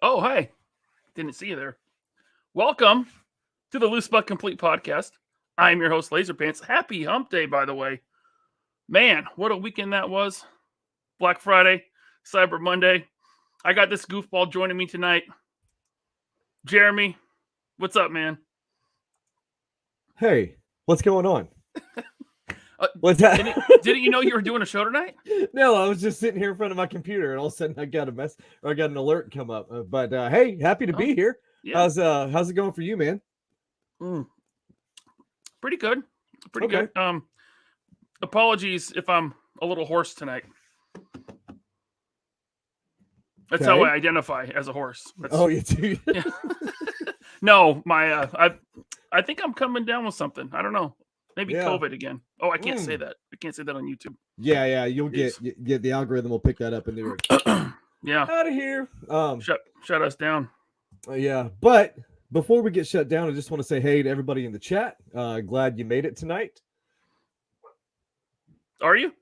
Oh, hi. Didn't see you there. Welcome to the Loose But Complete podcast. I'm your host, LaserPants. Happy Hump Day, by the way. Man, what a weekend that was. Black Friday, Cyber Monday. I got this goofball joining me tonight. Jeremy, what's up, man? Hey, what's going on? What's that? Didn't you know you were doing a show tonight? No, I was just sitting here in front of my computer, and all of a sudden I got I got an alert come up. But hey, happy to be here. Yeah. How's it going for you, man? Pretty good. Pretty good. Apologies if I'm a little hoarse tonight. That's how I identify as a horse. You do? Yeah. No, my I think I'm coming down with something. I don't know. Maybe COVID again. Oh, I can't say that. I can't say that on YouTube. Yeah. You'll get the algorithm will pick that up and do it. Yeah. Out of here. Shut us down. Yeah, but before we get shut down, I just want to say hey to everybody in the chat. Glad you made it tonight. Are you?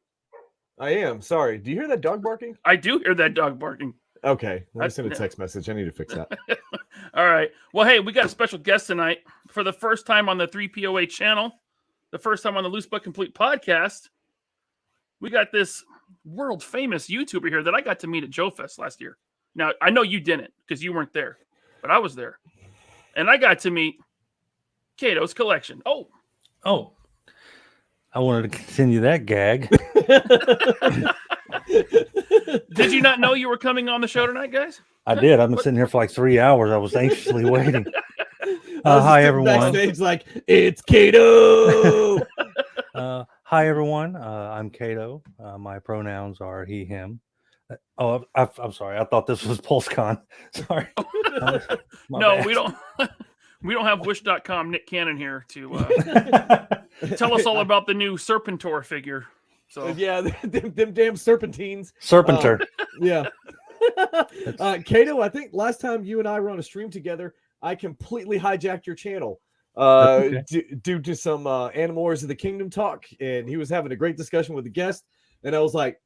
I am. Sorry. Do you hear that dog barking? I do hear that dog barking. Okay. Let me send a text message. I need to fix that. All right. Well, hey, we got a special guest tonight for the first time on the 3POA channel, the first time on the Loose But Complete podcast. We got this world famous YouTuber here that I got to meet at Joe Fest last year. Now, I know you didn't because you weren't there, but I was there. And I got to meet Kato's Kollection. Oh. I wanted to continue that gag. Did you not know you were coming on the show tonight, guys? I did. I've been sitting here for like 3 hours. I was anxiously waiting. Hi, everyone. Backstage like, it's Kato. Hi, everyone. I'm Kato. My pronouns are he, him. I'm sorry. I thought this was PulseCon. Sorry. No, we don't. We don't have Wish.com Nick Cannon here to tell us all about the new Serpentor figure. So yeah, them damn serpentines. Serpenter. Yeah. Kato, I think last time you and I were on a stream together, I completely hijacked your channel due to some Animals of the Kingdom talk, and he was having a great discussion with the guest, and I was like,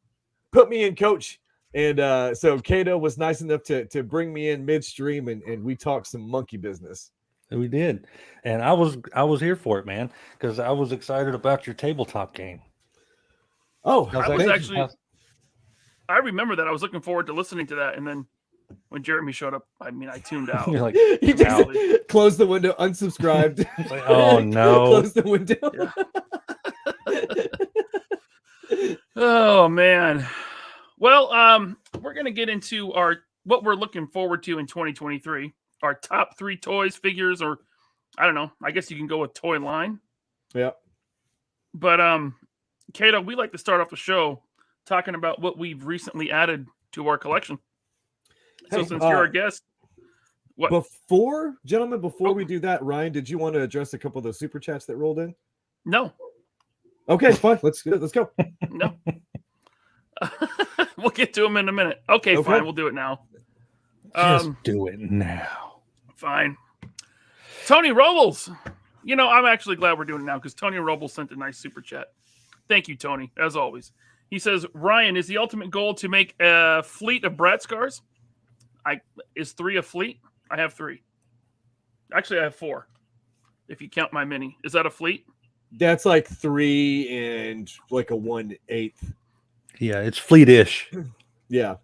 put me in, coach. And so Kato was nice enough to bring me in midstream, and we talked some monkey business. We did, and I was here for it, man, because I was excited about your tabletop game. Oh, I remember that. I was looking forward to listening to that, and then when Jeremy showed up, I tuned out. You're like, you just closed the window, unsubscribed. Like, oh no! Close the window. Yeah. Oh man. Well, we're gonna get into what we're looking forward to in 2023. Our top 3 toys, figures, or I don't know. I guess you can go with toy line. Yeah. But Kato, we like to start off the show talking about what we've recently added to our collection. So since you're our guest, what? Before we do that, Ryan, did you want to address a couple of those super chats that rolled in? No. Okay, fine. Let's go. No. We'll get to them in a minute. Okay, fine. We'll do it now. Just do it now. Fine. Tony Robles. I'm actually glad we're doing it now because Tony Robles sent a nice super chat. Thank you, Tony, as always. He says, Ryan, is the ultimate goal to make a fleet of Brat Scars? Is 3 a fleet? I have 3. Actually, I have 4. If you count my mini. Is that a fleet? That's like 3 and like a 1/8. Yeah, it's fleet-ish. Yeah.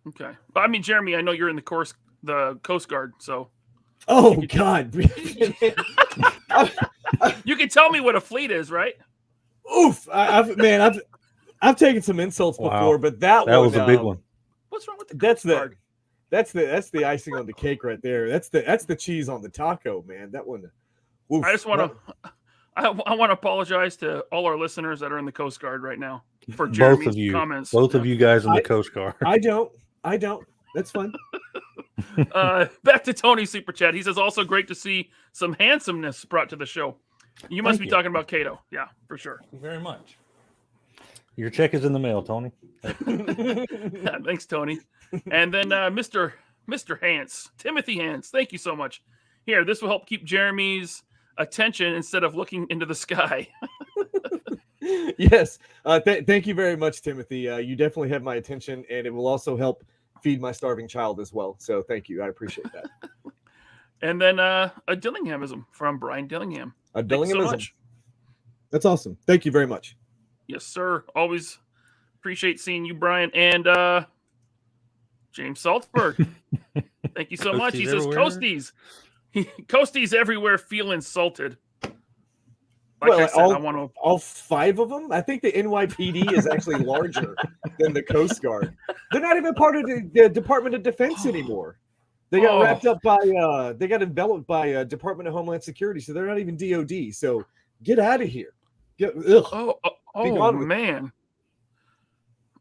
Okay. But Jeremy, I know you're in the Coast Guard, so. Oh, God. You can tell me what a fleet is, right? Oof. I've taken some insults before, but that was a big one. What's wrong with the Coast Guard? That's the icing on the cake right there. That's the cheese on the taco, man. That one. Oof. I just want to. I want to apologize to all our listeners that are in the Coast Guard right now for Jeremy's comments. Both of you guys in the Coast Guard. I don't. That's fine. Back to Tony's super chat. He says, also great to see some handsomeness brought to the show. You must be talking about Kato. Yeah, for sure. Thank you very much. Your check is in the mail, Tony. Thanks, Tony. And then Mr. Hance, Timothy Hance. Thank you so much. Here, this will help keep Jeremy's attention instead of looking into the sky. Yes. Thank you very much, Timothy. You definitely have my attention, and it will also help feed my starving child as well. So thank you. I appreciate that. And then a Dillinghammism from Brian Dillingham. A Thank you so Dillinghammism. much. That's awesome. Thank you very much. Yes, sir. Always appreciate seeing you, Brian. And James Salzberg. Thank you so much. He says, everywhere. Coasties. Coasties everywhere feel insulted. Like Well, I said, I want to. all 5 of them? I think the NYPD is actually larger than the Coast Guard. They're not even part of the Department of Defense anymore. They got wrapped up by, they got enveloped by Department of Homeland Security, so they're not even DOD. So get out of here. Man.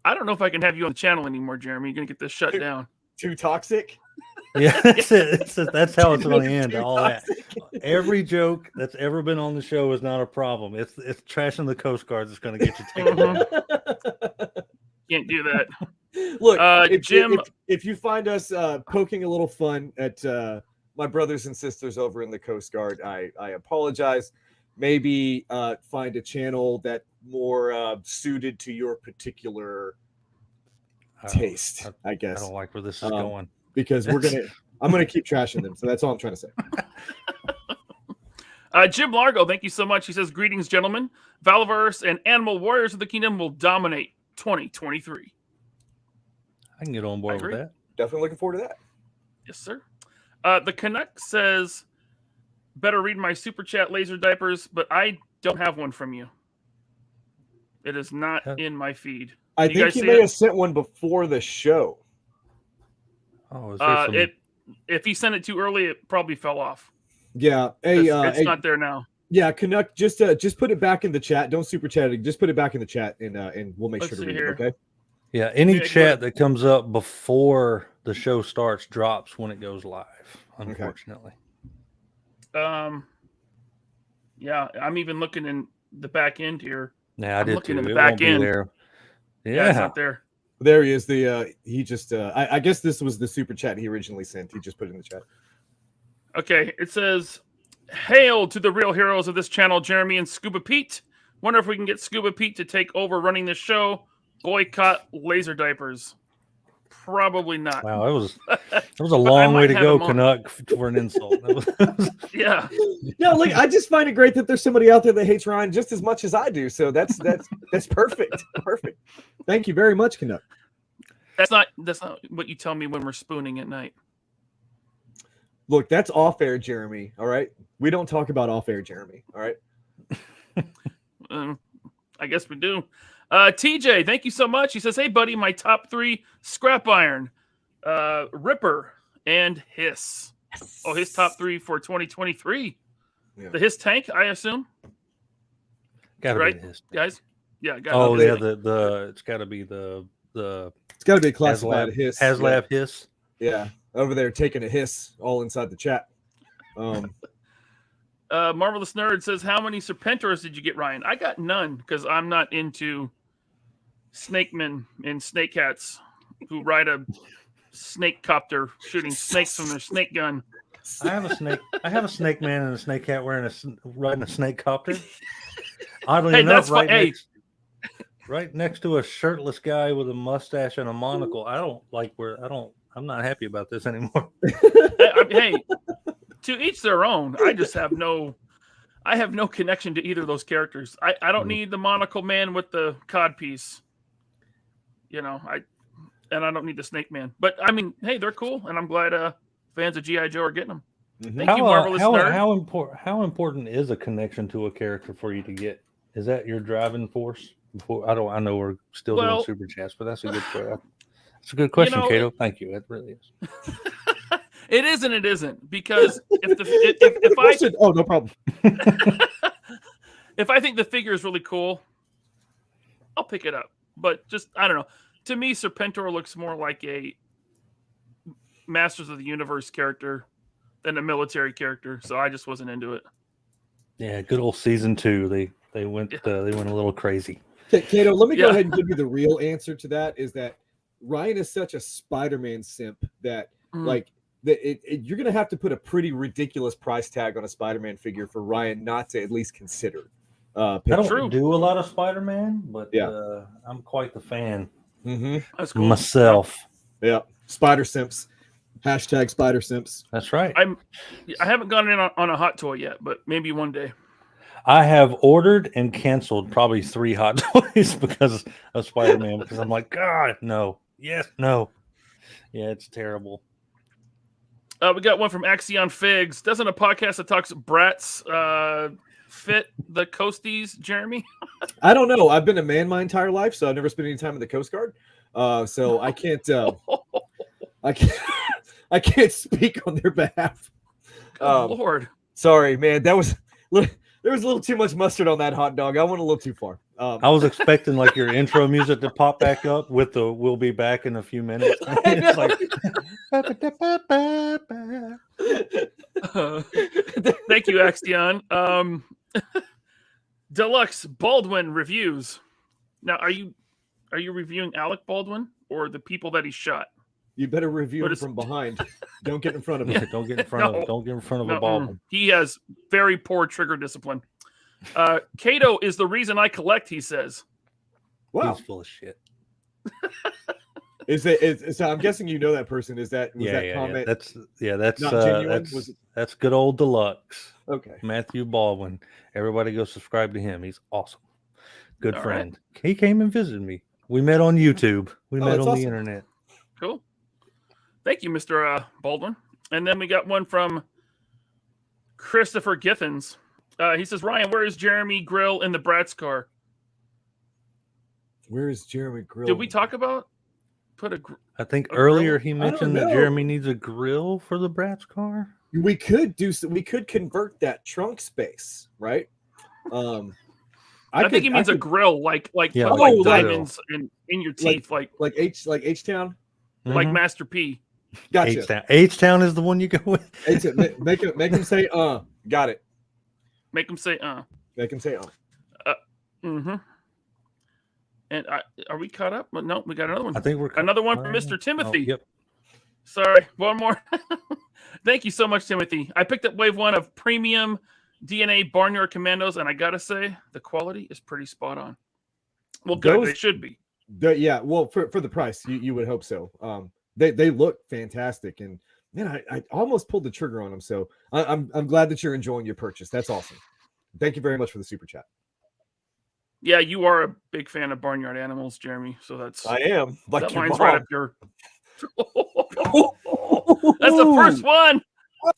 I don't know if I can have you on the channel anymore, Jeremy. You're going to get this shut down. Too toxic? Yeah, that's it. That's how it's going to end. All that. Every joke that's ever been on the show is not a problem. It's trashing the Coast Guard that's going to get you taken down. Can't do that. Look, Jim, if you find us poking a little fun at my brothers and sisters over in the Coast Guard, I apologize. Maybe find a channel that more suited to your particular taste, I guess. I don't like where this is going. Because I'm gonna keep trashing them. So that's all I'm trying to say. Jim Largo, thank you so much. He says, greetings, gentlemen. Valverse and Animal Warriors of the Kingdom will dominate 2023. I can get on board with that. Definitely looking forward to that. Yes, sir. The Canuck says, better read my super chat, Laser Diapers, but I don't have one from you. It is not in my feed. I think he may have sent one before the show. Oh, is there if he sent it too early, it probably fell off. Yeah, it's not there now. Yeah, Canuck, just put it back in the chat. Don't super chat it. Just put it back in the chat, and we'll make sure to read it. Okay. Yeah, any chat that comes up before the show starts drops when it goes live. Unfortunately. Okay. Yeah, I'm even looking in the back end here. Yeah, I did looking too. in the It back won't be end. there. Yeah, it's not there. There he is. He just I guess this was the super chat he originally sent. He just put it in the chat. Okay, it says, hail to the real heroes of this channel, Jeremy and Scuba Pete. Wonder if we can get Scuba Pete to take over running this show. Boycott Laser Diapers. Probably not. Wow, it was a long way to go, Canuck, for an insult. Yeah. No, look, I just find it great that there's somebody out there that hates Ryan just as much as I do. So that's perfect. Perfect. Thank you very much, Canuck. That's not what you tell me when we're spooning at night. Look, that's off air, Jeremy. All right. We don't talk about off air, Jeremy. All right. I guess we do. TJ, thank you so much. He says, hey, buddy, my top 3 scrap iron, Ripper, and Hiss. Yes. Oh, his top 3 for 2023. Yeah. The Hiss tank, I assume. Gotta right, be the Hiss tank. Guys? Yeah. It's got to be the. It's got to be a classified Hiss. HasLab Hiss. Yeah, over there taking a hiss all inside the chat. Marvelous Nerd says, how many Serpentors did you get, Ryan? I got none because I'm not into snakemen and snake hats who ride a snake copter shooting snakes from their snake gun. I have a snake man and a snake hat riding a snake copter. Oddly enough, right next to a shirtless guy with a mustache and a monocle. I'm not happy about this anymore. Hey, to each their own. I just have no connection to either of those characters. I don't need the monocle man with the cod piece. I don't need the snake man. But I mean, hey, they're cool, and I'm glad fans of G.I. Joe are getting them. Mm-hmm. Thank you, Marvelous Nerd. How important is a connection to a character for you to get? Is that your driving force? I know we're still doing super chats, but that's a good question. It's a good question, Kato. Thank you. It really is. It is and it isn't, because if I said, oh, no problem. If I think the figure is really cool, I'll pick it up. But just, I don't know. To me, Serpentor looks more like a Masters of the Universe character than a military character, so I just wasn't into it. Yeah, good old season 2. They went a little crazy. Kato, let me go ahead and give you the real answer to that. Is that Ryan is such a Spider-Man simp that you're going to have to put a pretty ridiculous price tag on a Spider-Man figure for Ryan not to at least consider. I don't do a lot of Spider-Man, but yeah. I'm quite the fan. Mm-hmm. That's cool. Myself. Yeah. Spider Simps. Hashtag Spider Simps. That's right. I haven't gone in on a hot toy yet, but maybe one day. I have ordered and canceled probably 3 hot toys because of Spider-Man, because I'm like, God, no. Yes, no. Yeah, it's terrible. We got one from Axion Figs. Doesn't a podcast that talks brats fit the coasties, Jeremy? I don't know. I've been a man my entire life, so I've never spent any time in the Coast Guard. So I can't. I can't speak on their behalf. Lord. Sorry, man. There was a little too much mustard on that hot dog. I went a little too far. I was expecting like your intro music to pop back up with the "We'll be back in a few minutes." It's like, thank you, Axion. Deluxe Baldwin reviews. Now, are you reviewing Alec Baldwin or the people that he shot? You better review him from behind. Don't get in front of him. don't get in front of. Don't get in front of a Baldwin. He has very poor trigger discipline. Kato is the reason I collect, he says. Wow. He's full of shit. So I'm guessing you know that person. Was that comment? That's not genuine? That's good old Deluxe. Okay. Matthew Baldwin. Everybody go subscribe to him. He's awesome. Good All friend. Right. He came and visited me. We met on YouTube. We met on the internet. Cool. Thank you, Mr. Baldwin. And then we got one from Christopher Giffens. He says, Ryan, where is Jeremy Grill in the Bratz car? Where is Jeremy Grill? Did we talk about I think earlier he mentioned that Jeremy needs a grill for the Bratz car. We could convert that trunk space, right? I think he means a grill, like diamonds in your teeth, like H-Town, like Master P. Gotcha. H-Town is the one you go with. Make him say got it. Make him say Make him say mm-hmm. And are we caught up? No, we got another one. I think we're another one from Mr. Timothy. Yep. Sorry, one more. Thank you so much, Timothy. I picked up wave 1 of premium DNA Barnyard Commandos, and I gotta say the quality is pretty spot on. Well, good. They should be. Well, for the price, you would hope so. They look fantastic, and man, I almost pulled the trigger on them. So I'm glad that you're enjoying your purchase. That's awesome. Thank you very much for the super chat. Yeah, you are a big fan of barnyard animals, Jeremy. So I am. Like that line's right up your. That's the first one.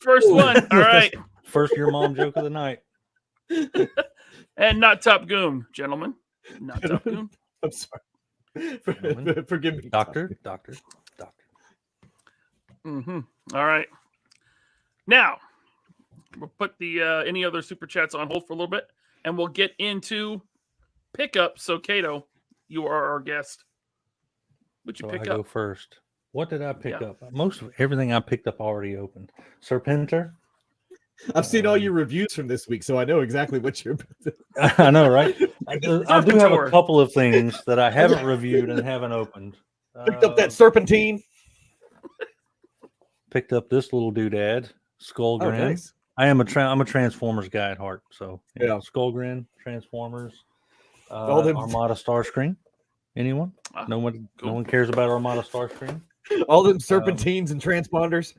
First one. All right. First your mom joke of the night. And not Top Goon, gentlemen. Not Top Goon. I'm sorry. Forgive me. Doctor. Mm-hmm. All right. Now, we'll put the any other super chats on hold for a little bit, and we'll get into pickup. So, Kato, you are our guest. What'd you pick up? I go first. What did I pick up? Most of everything I picked up already opened. Serpenter. I've seen all your reviews from this week, so I know exactly what you're. I know, right? I do have a couple of things that I haven't reviewed and haven't opened. Picked up that serpentine. Picked up this little doodad, Skullgrin. Oh, nice. I'm a Transformers guy at heart, so yeah. Skullgrin, Transformers, Armada Starscream. Anyone? No one cares about Armada Starscream. All them serpentines and transponders.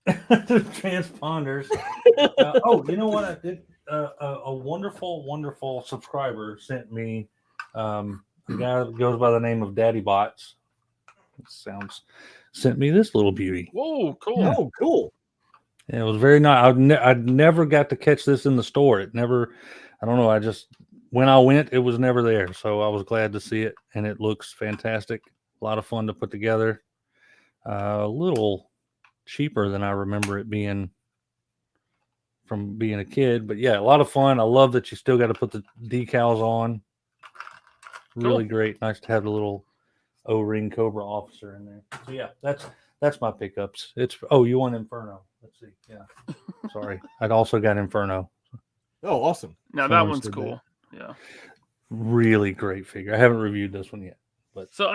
Transponders. You know what I did? A wonderful subscriber sent me a guy that goes by the name of Daddy Bots. Sent me this little beauty. Whoa, cool! Yeah. Oh, cool! Yeah, it was very nice. I'd never got to catch this in the store. It never. I don't know. When I went, it was never there. So I was glad to see it, and it looks fantastic. A lot of fun to put together. A little cheaper than I remember it being from being a kid, but yeah, a lot of fun. I love that you still got to put the decals on. Really great. Nice to have the little O-ring Cobra officer in there. So yeah, that's my pickups. You want Inferno? Let's see. Yeah, sorry, I'd also got Inferno. Oh, awesome! Now that one's cool. Yeah, really great figure. I haven't reviewed this one yet, but so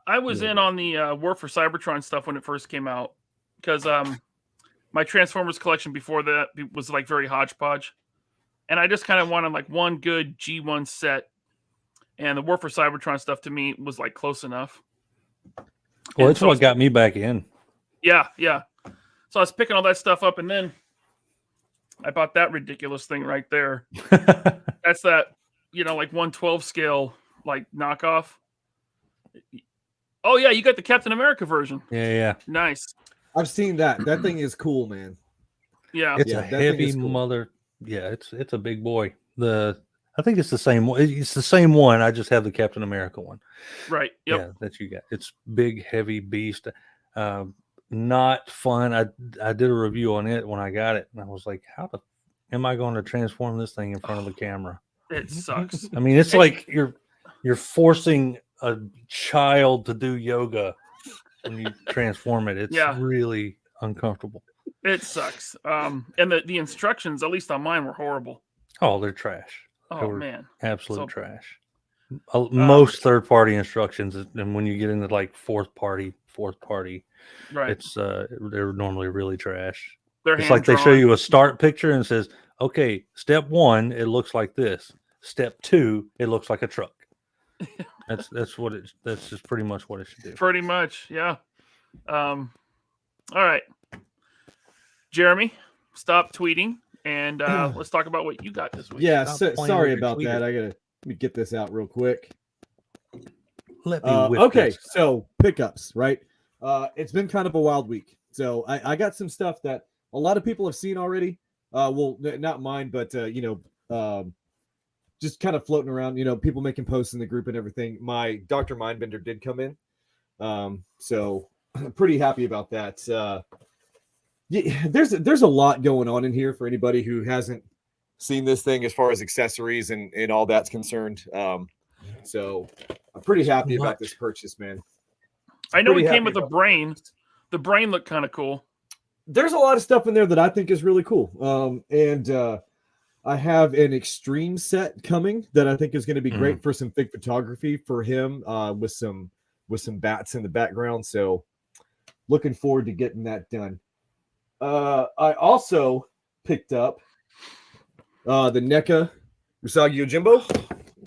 I was in on the War for Cybertron stuff when it first came out. Because my Transformers collection before that was like very hodgepodge. And I just kind of wanted like one good G1 set. And the War for Cybertron stuff to me was like close enough. Well, And it's so I what was- got me back in. Yeah. So I was picking all that stuff up, and then I bought that ridiculous thing right there. That's that, like 1/12 scale, like knockoff. Oh yeah, you got the Captain America version. Yeah. Nice. I've seen that. That thing is cool, man. Yeah. It's Yeah, a that thing heavy is cool. mother. Yeah, it's a big boy. I think it's the same one. It's the same one. I just have the Captain America one. Right. Yep. Yeah, that you got. It's big, heavy beast. Not fun. I did a review on it when I got it, and I was like, how am I going to transform this thing in front of the camera? It sucks. I mean, it's like you're forcing a child to do yoga when you transform it. It's really uncomfortable. It sucks. And the instructions, at least on mine, were horrible. Oh, they're trash. Oh man, Absolute trash. Um, Most third-party instructions, and when you get into like fourth party, right? it's they're normally really trash. They're It's like they show you a start picture and says, okay, step 1, it looks like this. Step 2, it looks like a truck. That's just pretty much what it should do. Pretty much, yeah. All right, Jeremy, stop tweeting and let's talk about what you got this week. Yeah, Stop playing sorry with your about that. Let me get this out real quick. Let me Okay, this. so pickups, right? It's been kind of a wild week. So I got some stuff that a lot of people have seen already. Well, not mine, but just kind of floating around. People making posts in the group and everything. My Dr. Mindbender did come in, so I'm pretty happy about that. Yeah, there's a lot going on in here for anybody who hasn't seen this thing as far as accessories and all that's concerned. So I'm pretty happy about this purchase, man. I know Pretty it came happy with a about brain. The brain looked kind of cool. There's a lot of stuff in there that I think is really cool. And I have an extreme set coming that I think is going to be great for some fig photography for him, with some bats in the background. So looking forward to getting that done. I also picked up the NECA Usagi Yojimbo.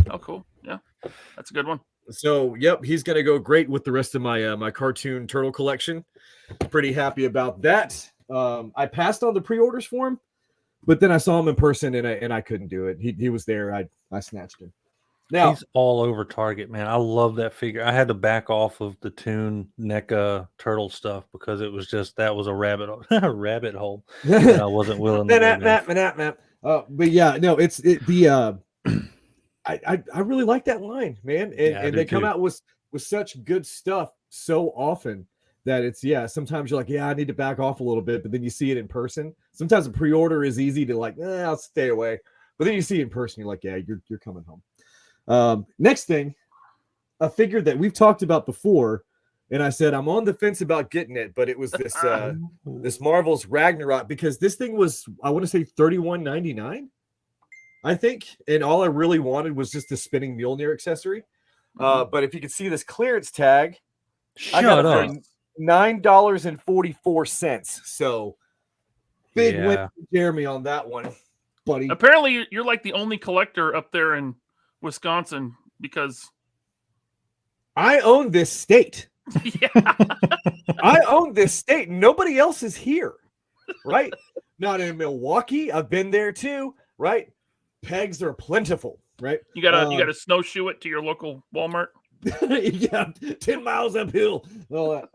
Oh, cool. Yeah, that's a good one. So, yep, he's going to go great with the rest of my my cartoon turtle collection. Pretty happy about that. I passed on the pre-orders for him, but then I saw him in person and I couldn't do it. He was there. I snatched him. Now he's all over Target, man. I love that figure. I had to back off of the Toon NECA turtle stuff because it was just that was a rabbit hole. And I wasn't willing to go down. But yeah, no, I really like that line, man. And they come out with such good stuff so often that it's sometimes you're like, I need to back off a little bit, but then you see it in person. Sometimes a pre-order is easy to like, I'll stay away. But then you see it in person, you're like, you're coming home. Next thing, a figure that we've talked about before, and I said I'm on the fence about getting it, but it was this this Marvel's Ragnarok, because this thing was, I want to say $31.99, I think, and all I really wanted was just the spinning Mjolnir accessory. But if you can see this clearance tag, I got it for $9.44. So big win for Jeremy on that one, buddy. Apparently, you're like the only collector up there in Wisconsin because I own this state. Yeah. I own this state. Nobody else is here, right? Not in Milwaukee. I've been there too, right? Pegs are plentiful, right? You gotta snowshoe it to your local Walmart. 10 miles uphill. All that.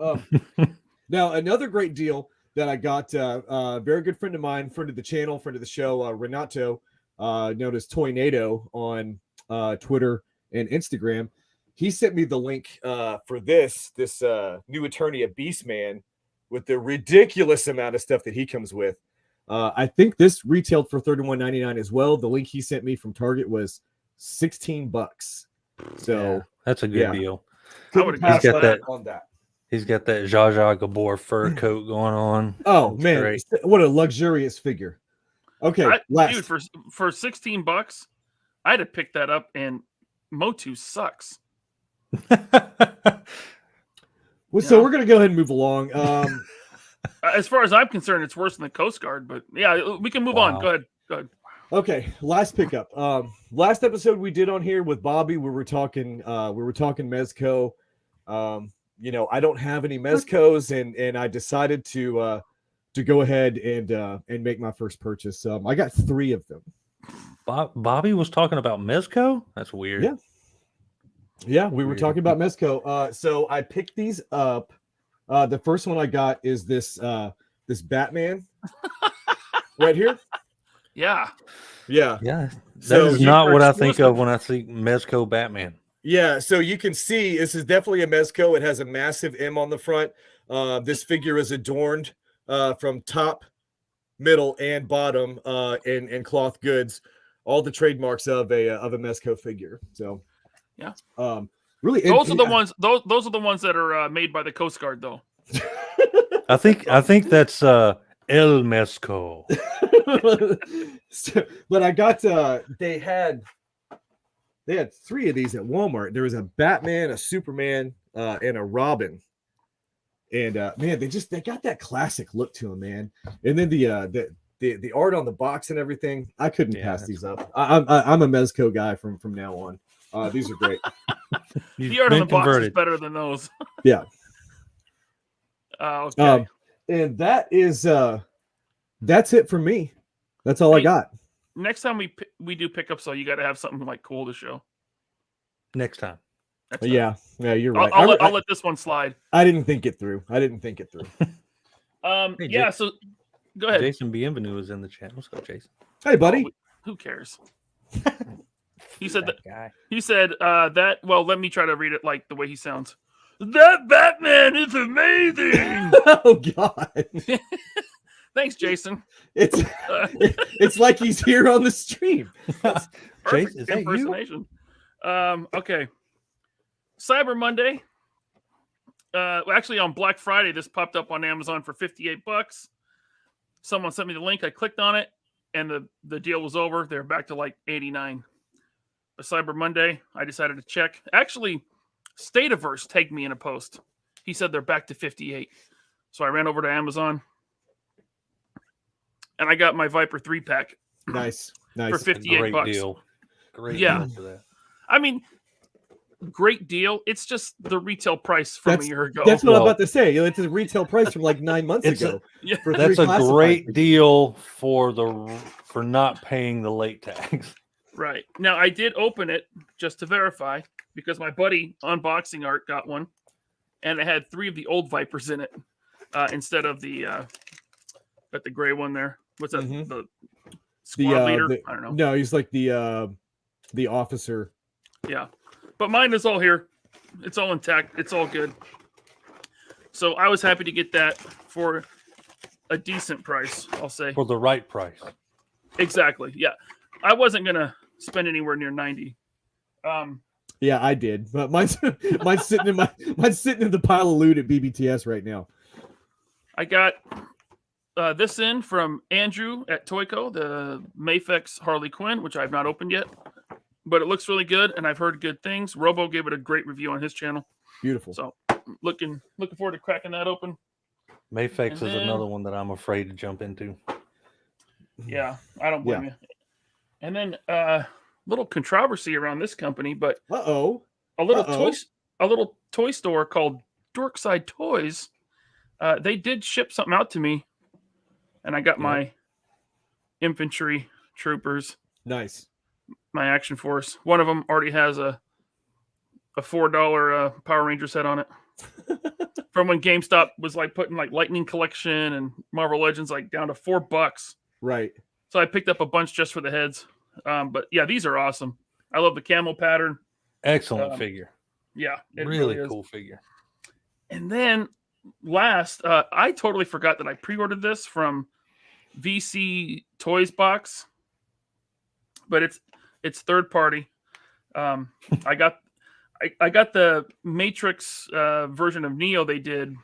Now, another great deal that I got, a very good friend of mine, friend of the channel, friend of the show, Renato, known as Toynado on Twitter and Instagram. He sent me the link for this new attorney at Beastman with the ridiculous amount of stuff that he comes with. I think this retailed for $31.99 as well. The link he sent me from Target was $16. So that's a good deal. I would He's got that on that. He's got that Zsa Zsa Gabor fur coat going on. Oh, that's man, great. What a luxurious figure. Okay, dude, for $16, I had to pick that up, and Motu sucks. So we're gonna go ahead and move along. As far as I'm concerned, it's worse than the Coast Guard, but yeah, we can move on. Go ahead. Okay, last pickup. Last episode we did on here with Bobby, we were talking Mezco. I don't have any Mezcos, and I decided to go ahead and make my first purchase. I got 3 of them. Bobby was talking about Mezco? That's weird. Yeah, we were talking about Mezco. So I picked these up. The first one I got is this Batman right here. Yeah. That So is not what I think of when I see Mezco Batman. Yeah, so you can see this is definitely a Mezco. It has a massive M on the front. This figure is adorned from top, middle, and bottom in cloth goods. All the trademarks of a Mezco figure. So yeah, really, those are the ones. Those are the ones that are made by the Coast Guard, though. I think that's El Mezco. But I got they had 3 of these at Walmart. There was a Batman, a Superman, and a Robin. And man, they got that classic look to them, man. And then the art on the box and everything, I couldn't pass these up. I'm a Mezco guy from now on. These are great. The art on the box is better than those. Yeah. Okay. And that's it for me. That's all I got. Next time we do pickups, so you got to have something like cool to show. Next time. Yeah, you're right. I'll let this one slide. I didn't think it through. Hey, yeah. So go ahead. Jason Bienvenu is in the chat. What's up, Jason? Hey, buddy. Who cares? He said that guy. He said that. Well, let me try to read it like the way he sounds. That Batman is amazing. Oh God. Thanks, Jason. It's like he's here on the stream. Perfect Jason, is that impersonation. Okay. Cyber Monday. Actually, on Black Friday, this popped up on Amazon for $58. Someone sent me the link. I clicked on it, and the deal was over. They're back to like $89. But Cyber Monday, I decided to check. Actually, Stativerse tagged me in a post. He said they're back to $58. So I ran over to Amazon, and I got my Viper 3-pack. Nice. For $58. Great deal. Great deal for that. I mean, great deal. It's just the retail price from a year ago. That's what I'm about to say. It's a retail price from like 9 months ago. That's a great deal for not paying the late tax. Right. Now, I did open it just to verify because my buddy Unboxing Art got one, and it had 3 of the old Vipers in it instead of the gray one there. What's that? Mm-hmm. The squad leader? I don't know. No, he's like the officer. Yeah. But mine is all here. It's all intact. It's all good. So I was happy to get that for a decent price, I'll say. For the right price. Exactly. Yeah. I wasn't going to spend anywhere near 90. Yeah, I did. But mine's sitting in the pile of loot at BBTS right now. I got this in from Andrew at Toyco, the Mafex Harley Quinn, which I've not opened yet. But it looks really good, and I've heard good things. Robo gave it a great review on his channel. Beautiful. So looking forward to cracking that open. Mayfix is another one that I'm afraid to jump into. Yeah, I don't blame you. And then little controversy around this company, but a little toy store called Dorkside Toys. They did ship something out to me, and I got my infantry troopers. Nice. My Action Force. One of them already has a $4 Power Rangers head on it. From when GameStop was like putting like Lightning Collection and Marvel Legends like down to $4. Right. So I picked up a bunch just for the heads. But yeah, these are awesome. I love the camo pattern. Excellent figure. Yeah. It really is. Cool figure. And then last, I totally forgot that I pre-ordered this from VC Toys Box. But it's third party. I got the Matrix version of Neo they did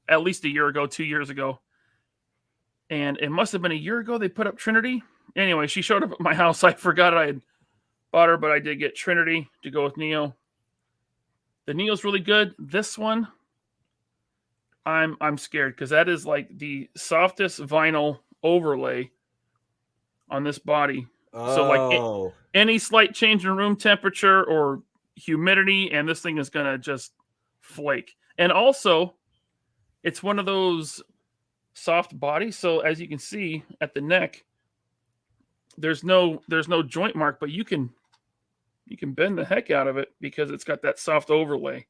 at least a year ago, 2 years ago. And it must have been a year ago they put up Trinity. Anyway, she showed up at my house. I forgot I had bought her, but I did get Trinity to go with Neo. The Neo's really good. This one, I'm scared because that is like the softest vinyl overlay on this body. So like any slight change in room temperature or humidity, and this thing is gonna just flake. And also, it's one of those soft bodies. So as you can see at the neck, there's no joint mark, but you can bend the heck out of it because it's got that soft overlay.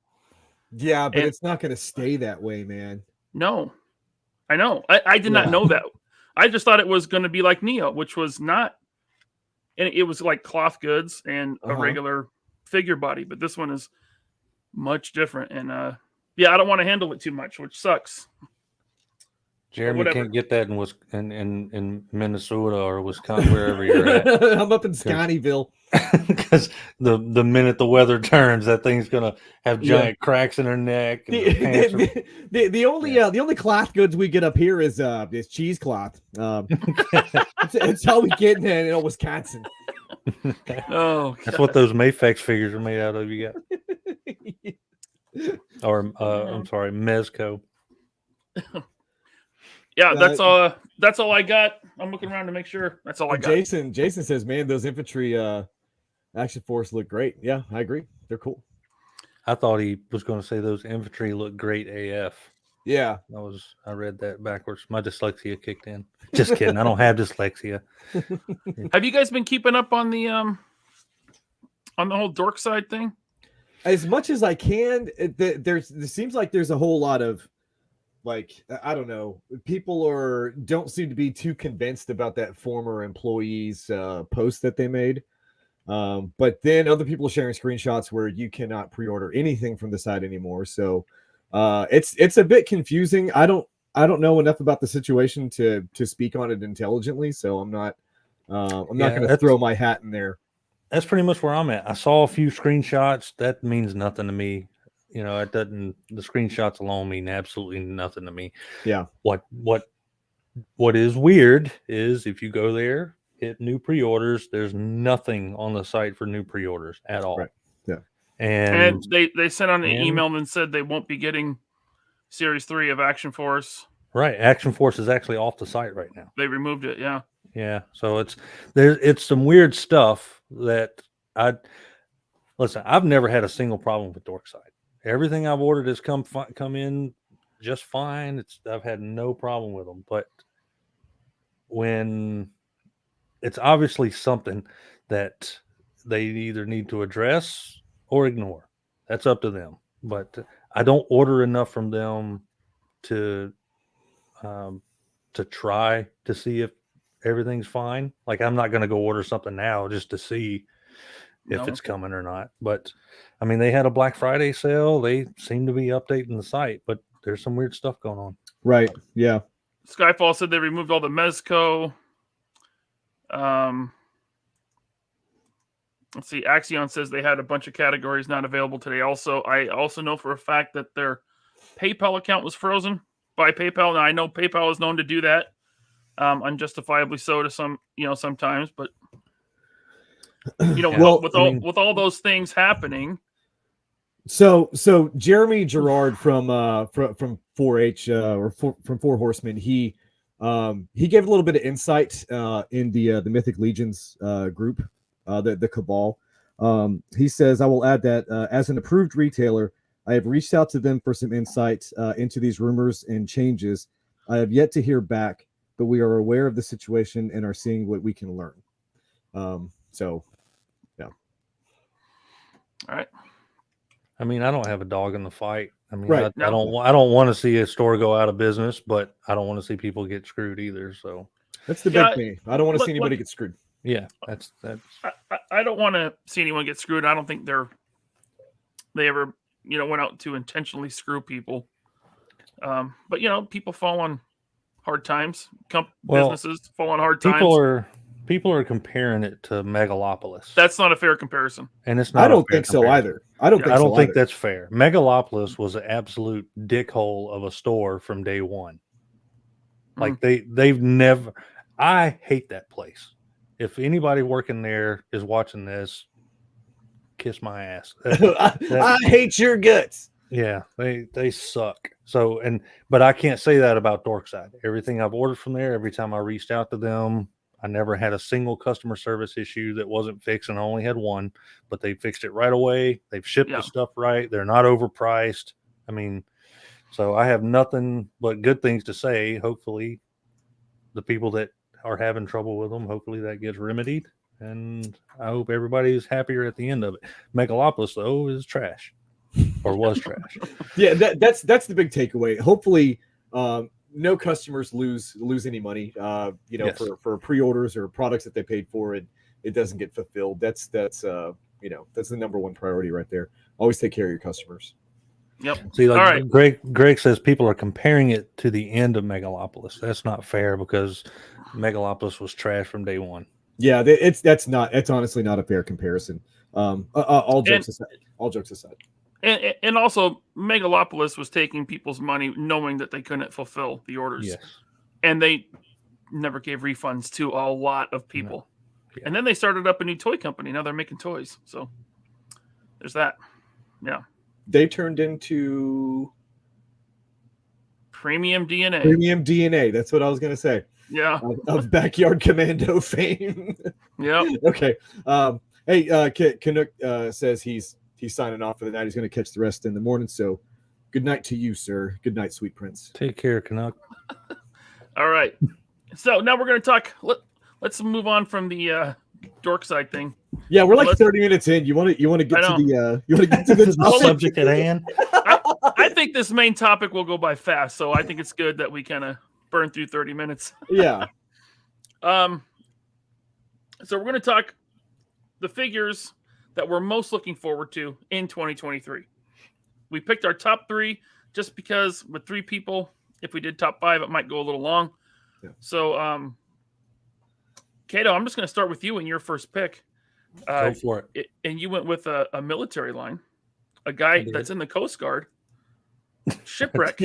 Yeah, but And it's not going to stay that way, man. no, I know. I did not know that. I just thought it was going to be like Neo, which was not. And it was like cloth goods and a regular figure body, but this one is much different. And yeah, I don't want to handle it too much, which sucks. Jeremy can't get that in Minnesota or Wisconsin, wherever you're at. I'm up in Scottyville. Because the minute the weather turns, that thing's gonna have giant cracks in her neck. And the only cloth goods we get up here is cheesecloth. It's how we get in Wisconsin. Oh, that's what those Mayfex figures are made out of. You got, or I'm sorry, Mezco. Yeah, that's all. That's all I got. I'm looking around to make sure. That's all I got. Jason says, "Man, those infantry action force look great." Yeah, I agree. They're cool. I thought he was going to say those infantry look great AF. Yeah, I read that backwards. My dyslexia kicked in. Just kidding. I don't have dyslexia. Have you guys been keeping up on the whole dork side thing? As much as I can. There seems like there's a whole lot of, like, I don't know, people don't seem to be too convinced about that former employee's post that they made. But then other people are sharing screenshots where you cannot pre-order anything from the site anymore. So it's a bit confusing. I don't know enough about the situation to speak on it intelligently. So I'm not going to throw my hat in there. That's pretty much where I'm at. I saw a few screenshots. That means nothing to me. You know, it doesn't. The screenshots alone mean absolutely nothing to me. Yeah. What is weird is if you go there, hit new pre-orders, there's nothing on the site for new pre-orders at all. Right. Yeah. And they sent on an email and said they won't be getting Series 3 of Action Force. Right. Action Force is actually off the site right now. They removed it. Yeah. Yeah. So it's some weird stuff that I've never had a single problem with Dorkside. Everything I've ordered has come in just fine. I've had no problem with them. But when it's obviously something that they either need to address or ignore, that's up to them. But I don't order enough from them to try to see if everything's fine. Like, I'm not going to go order something now just to see if it's coming or not. But I mean, they had a Black Friday sale. They seem to be updating the site, but there's some weird stuff going on. Right. Yeah. Skyfall said they removed all the Mezco. Let's see. Axion says they had a bunch of categories not available today. Also, I also know for a fact that their PayPal account was frozen by PayPal. Now I know PayPal is known to do that, unjustifiably so to sometimes, but with all those things happening. So Jeremy Gerard from 4-H from Four Horsemen, he gave a little bit of insight in the Mythic Legions group, the Cabal. He says, I will add that as an approved retailer, I have reached out to them for some insight into these rumors and changes. I have yet to hear back, but we are aware of the situation and are seeing what we can learn. So, yeah. All right. I mean, I don't have a dog in the fight. I mean, right. I don't want to see a store go out of business, but I don't want to see people get screwed either. So that's the big thing. I don't want to see anybody get screwed. Yeah, that's. I don't want to see anyone get screwed. I don't think they ever went out to intentionally screw people. But people fall on hard times. Businesses fall on hard times. People are comparing it to Megalopolis. That's not a fair comparison. And it's not. I don't think so either. I don't think that's fair. Megalopolis was an absolute dickhole of a store from day one. Like they've never. I hate that place. If anybody working there is watching this, kiss my ass. I hate your guts. Yeah, they suck. So but I can't say that about Dorkside. Everything I've ordered from there, every time I reached out to them, I never had a single customer service issue that wasn't fixed, and I only had one, but they fixed it right away. They've shipped the stuff right. They're not overpriced. I mean, so I have nothing but good things to say. Hopefully, the people that are having trouble with them, hopefully that gets remedied. And I hope everybody's happier at the end of it. Megalopolis, though, is trash. Or was trash. Yeah, that's the big takeaway. Hopefully, no customers lose any money. Yes. For pre-orders or products that they paid for, and it doesn't get fulfilled. That's that's the number one priority right there. Always take care of your customers. Yep. See, like All right. Greg says, people are comparing it to the end of Megalopolis. That's not fair because Megalopolis was trash from day one. Yeah, that's honestly not a fair comparison. All jokes aside. And also, Megalopolis was taking people's money knowing that they couldn't fulfill the orders. Yes. And they never gave refunds to a lot of people. No. Yeah. And then they started up a new toy company. Now they're making toys. So there's that. Yeah. They turned into Premium DNA. Premium DNA. That's what I was going to say. Yeah. Of Backyard Commando fame. Yeah. Okay. Hey, Canuck says he's signing off for the night. He's going to catch the rest in the morning. So good night to you, sir. Good night, sweet prince. Take care, Canuck. All right. So now we're going to talk. Let's move on from the dork side thing. Yeah, we're like 30 minutes in. You want to get to the subject at hand? I think this main topic will go by fast, so I think it's good that we kind of burn through 30 minutes. Yeah. So we're going to talk the figures that we're most looking forward to in 2023. We picked our top 3 just because with 3 people, if we did top 5, it might go a little long. Yeah. So, Kato, I'm just going to start with you in your first pick. Go for it. And you went with a military line, a guy that's in the Coast Guard. Shipwreck.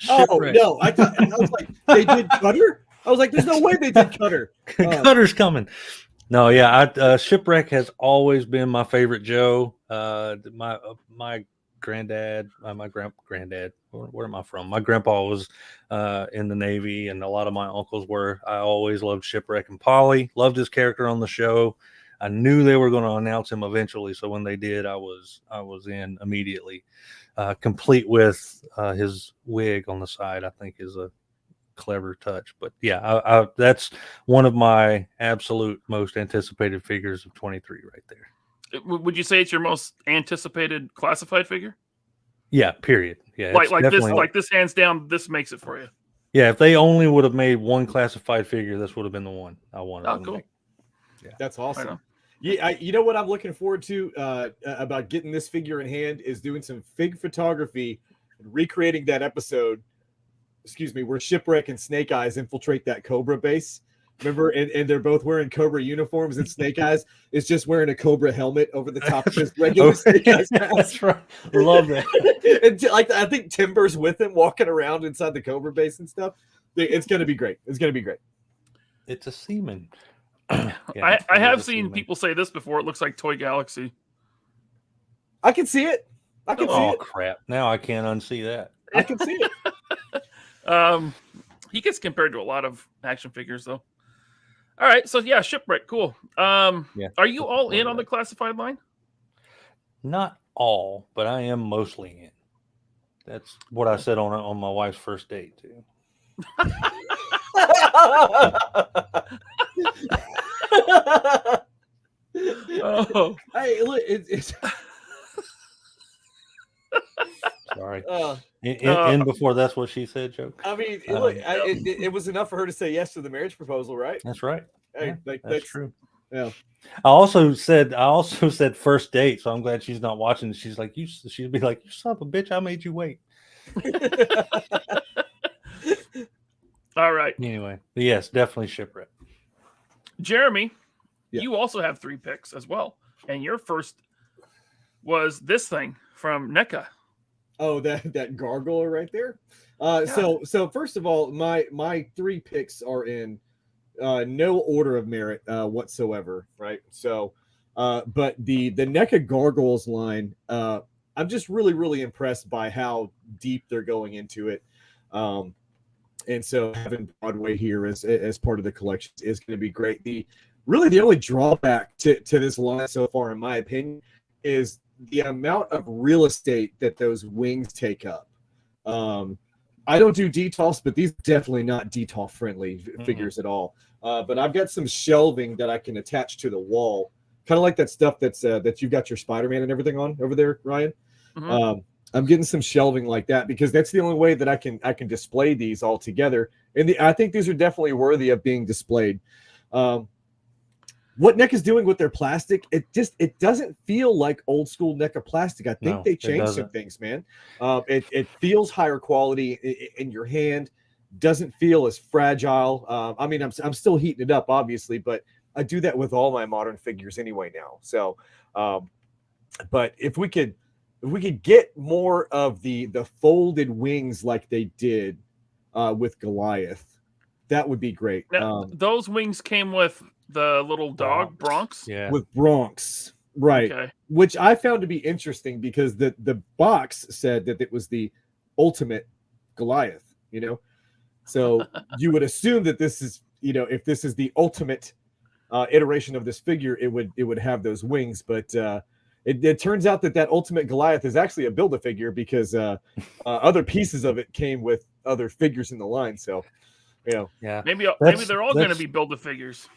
Oh, no. I was like, they did Cutter? I was like, there's no way they did Cutter. Cutter's coming. No, yeah. Shipwreck has always been my favorite Joe. My granddad, my granddad, where am I from? My grandpa was in the Navy, and a lot of my uncles were. I always loved Shipwreck and Polly. Loved his character on the show. I knew they were going to announce him eventually, so when they did, I was in immediately. Complete with his wig on the side, I think is a clever touch. But yeah, that's one of my absolute most anticipated figures of 23 right there. Would you say it's your most anticipated classified figure? Yeah, period. Yeah, like this hands down, this makes it for you. Yeah, if they only would have made one classified figure, this would have been the one I wanted. Oh, cool. Yeah, that's awesome. Yeah, you know what I'm looking forward to about getting this figure in hand is doing some fig photography and recreating that episode. Excuse me, where Shipwreck and Snake Eyes infiltrate that Cobra base. Remember, and they're both wearing Cobra uniforms, and Snake Eyes is just wearing a Cobra helmet over the top of his regular Snake Eyes mask. That's right. Love that. And I think Timber's with him, walking around inside the Cobra base and stuff. It's going to be great. It's going to be great. It's a seaman. Yeah, I have seen people say this before. It looks like Toy Galaxy. I can see it. I can see it. Oh crap! Now I can't unsee that. I can see it. He gets compared to a lot of action figures, though. All right, so yeah, Shipwreck, cool. Are you all in on the classified line? Not all, but I am mostly in. That's what I said on my wife's first date too. Oh, hey, look, it's sorry. In before that's what she said, joke. I mean, look, it was enough for her to say yes to the marriage proposal, right? That's right. Hey, yeah, that's true. Yeah. I also said first date, so I'm glad she's not watching. She's like, she'd be like, you son of a bitch, I made you wait. All right. Anyway, yes, definitely Shipwreck. Jeremy, you also have 3 picks as well, and your first was this thing from NECA. Oh, that gargoyle right there. So first of all, my 3 picks are in no order of merit whatsoever, right? So, but the NECA gargoyles line, I'm just really, really impressed by how deep they're going into it. And so having Broadway here as part of the collection is going to be great. The only drawback to this line so far, in my opinion, is the amount of real estate that those wings take up. I don't do DTOFs, but these are definitely not DTOF friendly figures at all. But I've got some shelving that I can attach to the wall, kind of like that stuff that you've got your Spider-Man and everything on over there, Ryan. I'm getting some shelving like that because that's the only way that I can display these all together. And I think these are definitely worthy of being displayed. What NECA is doing with their plastic, it doesn't feel like old school NECA plastic. I think they changed some things, man. It feels higher quality in your hand, doesn't feel as fragile. I mean, I'm still heating it up, obviously, but I do that with all my modern figures anyway now. So, but if we could get more of the folded wings like they did with Goliath, that would be great. Now, those wings came with the little dog Bronx. Yeah, with Bronx, right? Okay. Which I found to be interesting because the box said that it was the ultimate Goliath. You know, so you would assume that this is, you know, if this is the ultimate iteration of this figure, it would have those wings, but it turns out that ultimate Goliath is actually a Build-A-Figure because other pieces of it came with other figures in the line. So, you know, yeah, maybe they're all going to be Build-A-Figures.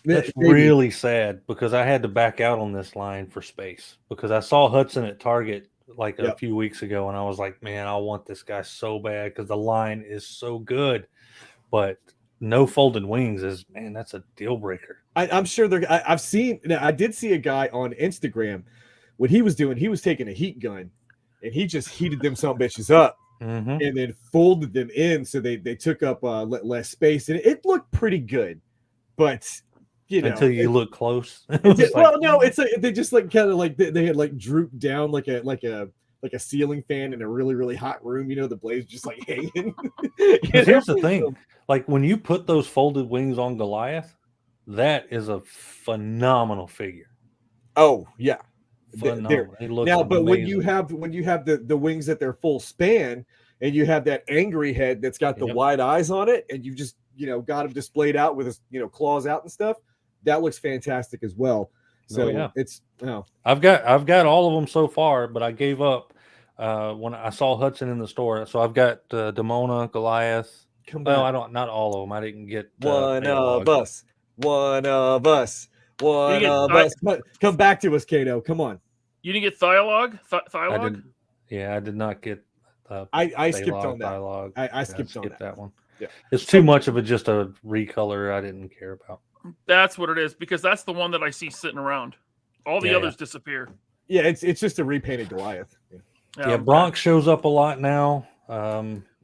That's really sad because I had to back out on this line for space because I saw Hudson at Target like a few weeks ago and I was like, man, I want this guy so bad because the line is so good, but no folded wings that's a deal breaker. I'm sure I did see a guy on Instagram. What he was doing, he was taking a heat gun and he just heated them some bitches up and then folded them in so they took up less space and it looked pretty good, but you know, until you look close. They just like kind of like they had like drooped down like a ceiling fan in a really, really hot room. You know, the blaze just like hanging. Here's the thing: like when you put those folded wings on Goliath, that is a phenomenal figure. Oh yeah, phenomenal. It looks now, but amazing. when you have the wings at their full span, and you have that angry head that's got the wide eyes on it, and you've just got them displayed out with his claws out and stuff. That looks fantastic as well. So I've got all of them so far, but I gave up when I saw Hudson in the store. So I've got Demona, Goliath. I don't. Not all of them. I didn't get one of us. Come back to us, Kato. Come on. You didn't get Thyalog? Thyalog? I did not get. I skipped on that. Thyalog. I skipped on that one. Yeah, it's too much of just a recolor. I didn't care about. That's what it is because that's the one that I see sitting around. All the others disappear. Yeah, it's just a repainted Goliath. Yeah, Bronx shows up a lot now,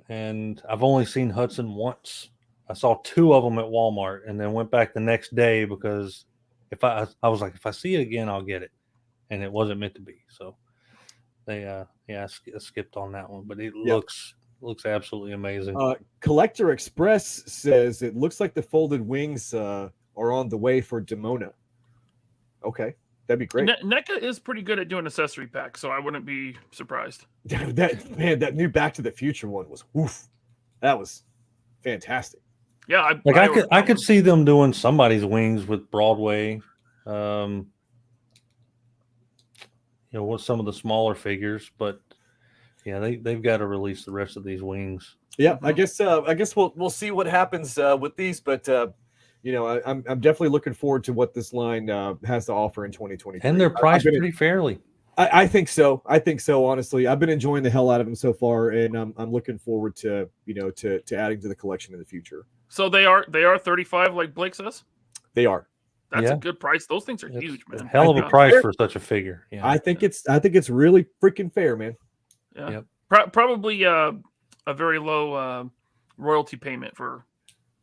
and I've only seen Hudson once. I saw 2 of them at Walmart, and then went back the next day because I was like, if I see it again, I'll get it, and it wasn't meant to be. So I skipped on that one, but it looks absolutely amazing. Collector Express says it looks like the folded wings are on the way for Demona. Okay, that'd be great. NECA is pretty good at doing accessory packs, so I wouldn't be surprised. That new Back to the Future one was that was fantastic. Yeah, I could see them doing somebody's wings with Broadway. With some of the smaller figures, but they've got to release the rest of these wings. Yeah, I guess we'll see what happens with these, but I'm definitely looking forward to what this line has to offer in 2023. And they're priced pretty fairly. I think so. Honestly, I've been enjoying the hell out of them so far, and I'm looking forward to to adding to the collection in the future. So they are 35, like Blake says. They are. That's a good price. Those things are huge, man. Hell of a price for such a figure. Yeah. I think it's really freaking fair, man. Yeah. Yep. Probably a very low royalty payment for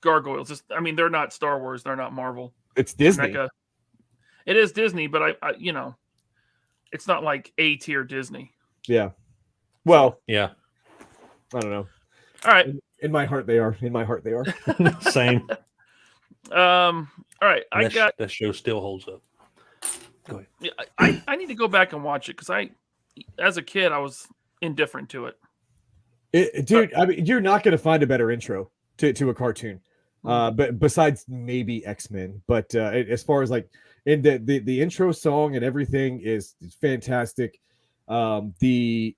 Gargoyles. They're not Star Wars. They're not Marvel. It's Disney. It is Disney, but I it's not like A-tier Disney. Yeah. Well, yeah. I don't know. All right. In my heart, they are. Same. All right. That show still holds up. Go ahead. Yeah, I need to go back and watch it because as a kid, I was indifferent to it. Dude, you're not going to find a better intro to a cartoon, but besides maybe X-Men. But as far as like and the intro song and everything is fantastic. The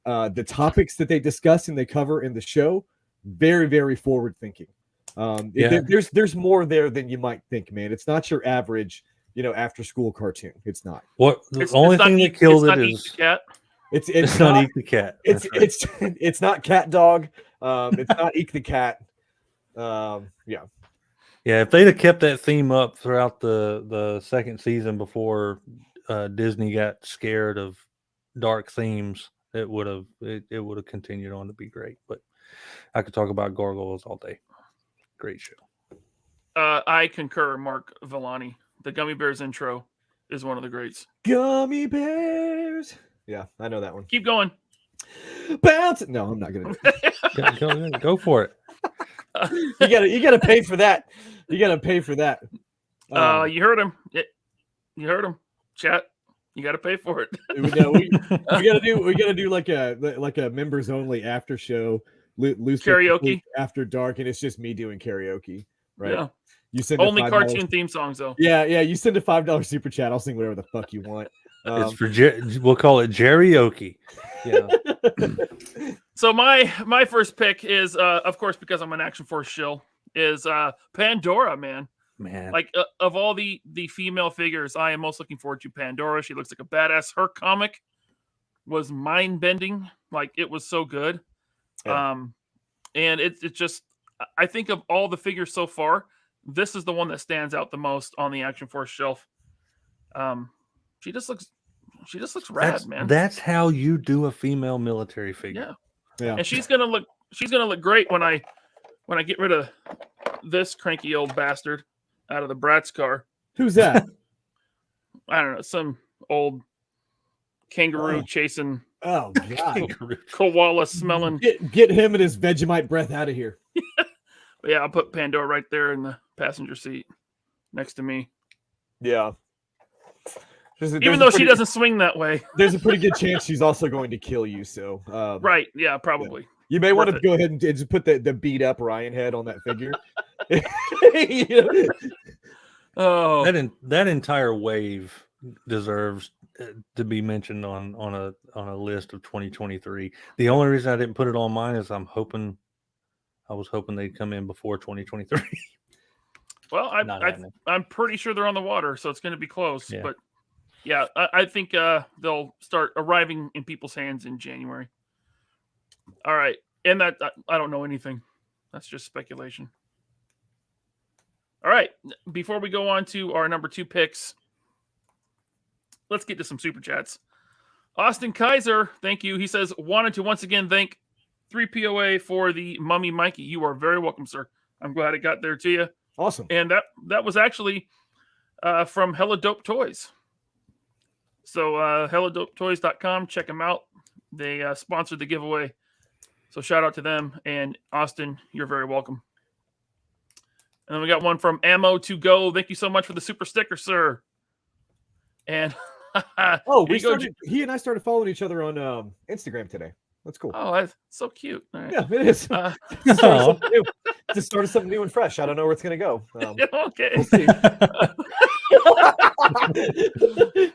topics that they discuss and they cover in the show, very, very forward thinking. There's more there than you might think, man. It's not your average, after school cartoon. It's not. The only thing that killed it is cat. It's not Eek the Cat. It's not Cat Dog. It's not Eek the Cat. Yeah. Yeah, if they'd have kept that theme up throughout the second season before Disney got scared of dark themes, it would have continued on to be great. But I could talk about gargoyles all day. Great show. I concur, Mark Villani. The Gummy Bears intro is one of the greats. Gummy Bears. Yeah, I know that one. Keep going. Bounce. No, I'm not gonna go for it. You gotta pay for that. You gotta pay for that. You heard him. You heard him. Chat. You gotta pay for it. We gotta do like a members only after show. Loose karaoke after dark, and it's just me doing karaoke. Right. Yeah. You send only cartoon theme songs though. Yeah. You send a $5 super chat. I'll sing whatever the fuck you want. It's for we'll call it Jerryoke. Yeah. So my first pick is, of course, because I'm an Action Force shill, is Pandora, man. Like of all the female figures, I am most looking forward to Pandora. She looks like a badass. Her comic was mind bending. Like it was so good. Yeah. And it's just, I think of all the figures so far, this is the one that stands out the most on the Action Force shelf. She just looks rad, man. That's how you do a female military figure. Yeah. And she's gonna look great when I get rid of this cranky old bastard out of the Bratz car. Who's that? I don't know, some old kangaroo chasing. Oh God, koala smelling. Get him and his Vegemite breath out of here. Yeah, I'll put Pandora right there in the passenger seat next to me. Yeah. Even though she doesn't swing that way. There's a pretty good chance she's also going to kill you. So right, yeah, probably. Yeah. You may want to go ahead and just put the beat up Ryan head on that figure. Oh, that entire wave deserves to be mentioned on a list of 2023. The only reason I didn't put it on mine is I was hoping they'd come in before 2023. Well, I'm pretty sure they're on the water, so it's going to be close. Yeah. But yeah, I think they'll start arriving in people's hands in January. All right, and that I don't know anything. That's just speculation. All right, before we go on to our number 2 picks, let's get to some super chats. Austin Kaiser, thank you. He says, wanted to once again thank 3POA for the Mummy Mikey. You are very welcome, sir. I'm glad it got there to you. Awesome. And that was actually from Hella Dope Toys. So helladopetoys.com, check them out. They sponsored the giveaway. So shout out to them. And Austin, you're very welcome. And then we got one from Ammo to Go. Thank you so much for the super sticker, sir. And he and I started following each other on Instagram today. That's cool. Oh, that's so cute. Right. Yeah, it is. Just started something new and fresh. I don't know where it's going to go. Okay. We'll see.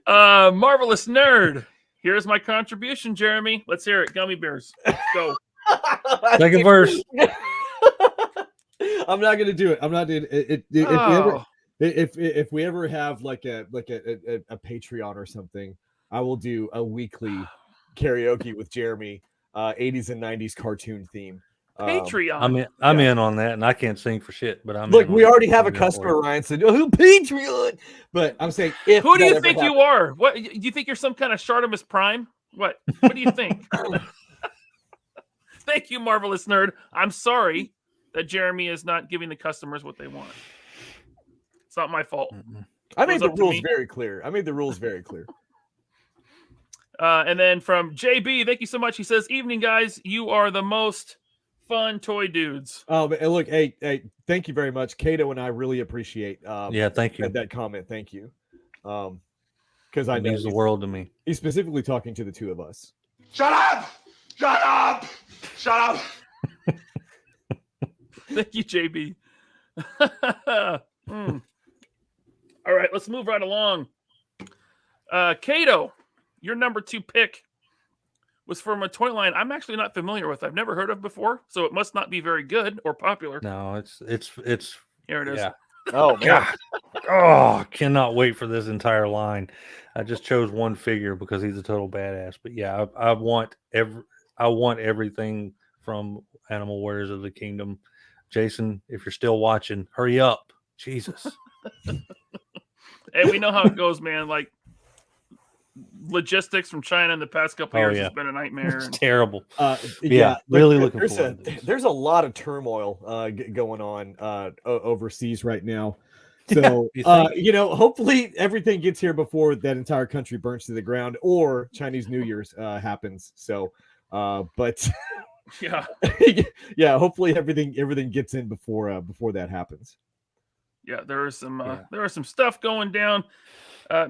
Marvelous Nerd. Here's my contribution, Jeremy. Let's hear it. Gummy Bears. Go. Second verse. I'm not going to do it. I'm not doing it. If we ever have like a Patreon or something, I will do a weekly karaoke with Jeremy, 80s and 90s cartoon theme. Patreon. I'm in on that, and I can't sing for shit. But we already have a customer. Ryan said, "Who Patreon?" But I'm saying, who do you think you are? What do you think? You're some kind of Shartimus Prime? What do you think? Thank you, Marvelous Nerd. I'm sorry that Jeremy is not giving the customers what they want. It's not my fault. I made the rules very clear. And then from JB, thank you so much. He says, "Evening, guys. You are the most fun toy dudes." Oh, but look, hey, thank you very much. Kato and I really appreciate thank you. That comment. Thank you. Because I know means the world to me. He's specifically talking to the two of us. Shut up! Shut up! Shut up! Thank you, JB. All right, let's move right along. Kato, your number 2 pick was from a toy line I'm actually not familiar with. I've never heard of before, so it must not be very good or popular. No, it's Here it is. yeah. Oh man. God. Oh, cannot wait for this entire line. I just chose one figure because he's a total badass. But yeah, I want everything from Animal Warriors of the Kingdom. Jason, if you're still watching, hurry up. Jesus. Hey, we know how it goes, man. Like logistics from China in the past couple years has been a nightmare. It's terrible. Yeah, really looking forward to this. There's a lot of turmoil going on overseas right now. So, hopefully everything gets here before that entire country burns to the ground or Chinese New Year's happens. So, but yeah, yeah, hopefully everything gets in before that happens. Yeah, there is some stuff going down. I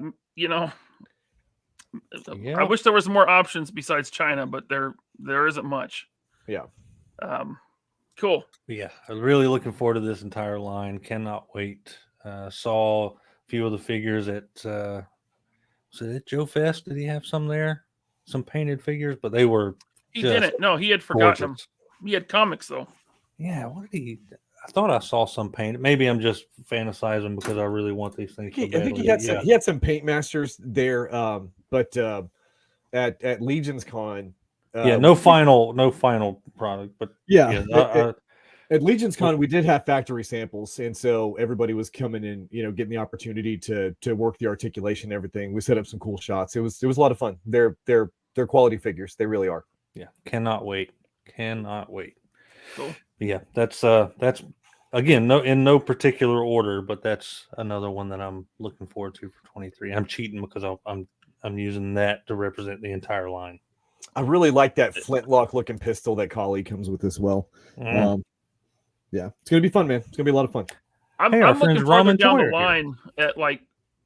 wish there was more options besides China, but there isn't much. Yeah. Cool. Yeah, I'm really looking forward to this entire line. Cannot wait. Saw a few of the figures at was it Joe Fest? Did he have some there? Some painted figures, but they were he didn't. No, he had forgotten them. He had comics though. Yeah, what did he? I thought I saw some paint. Maybe I'm just fantasizing because I really want these things. I think he had some paint masters there, but at Legion's Con. No final product, but at Legion's Con we did have factory samples, and so everybody was coming in, getting the opportunity to work the articulation and everything. We set up some cool shots. It was a lot of fun. They're quality figures. They really are. Yeah, cannot wait. Cool. Yeah, that's again in no particular order, but that's another one that I'm looking forward to for 23. I'm cheating because I'm using that to represent the entire line. I really like that flintlock looking pistol that Kali comes with as well. Yeah, it's gonna be fun, man. It's gonna be a lot of fun. I'm looking further down the line at like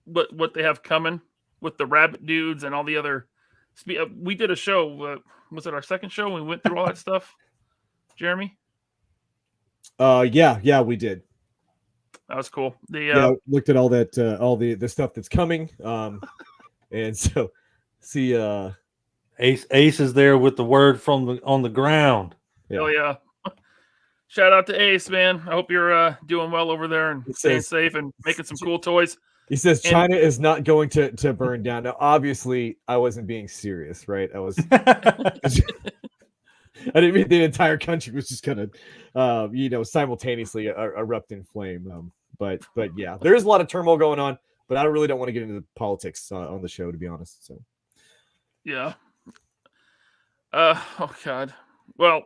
what they have coming with the rabbit dudes and all the other. We did a show. Was it our second show? We went through all that stuff. Jeremy. Yeah, we did. That was cool. Looked at all that, all the stuff that's coming. And so see, Ace is there with the word on the ground. Yeah. Oh yeah. Shout out to Ace, man. I hope you're doing well over there and staying safe and making some cool toys. He says China is not going to burn down. Now, obviously, I wasn't being serious, right? I was. I didn't mean the entire country was just gonna, simultaneously erupt in flame. But yeah, there is a lot of turmoil going on. But I really don't want to get into the politics on the show, to be honest. So. Yeah. Oh God. Well,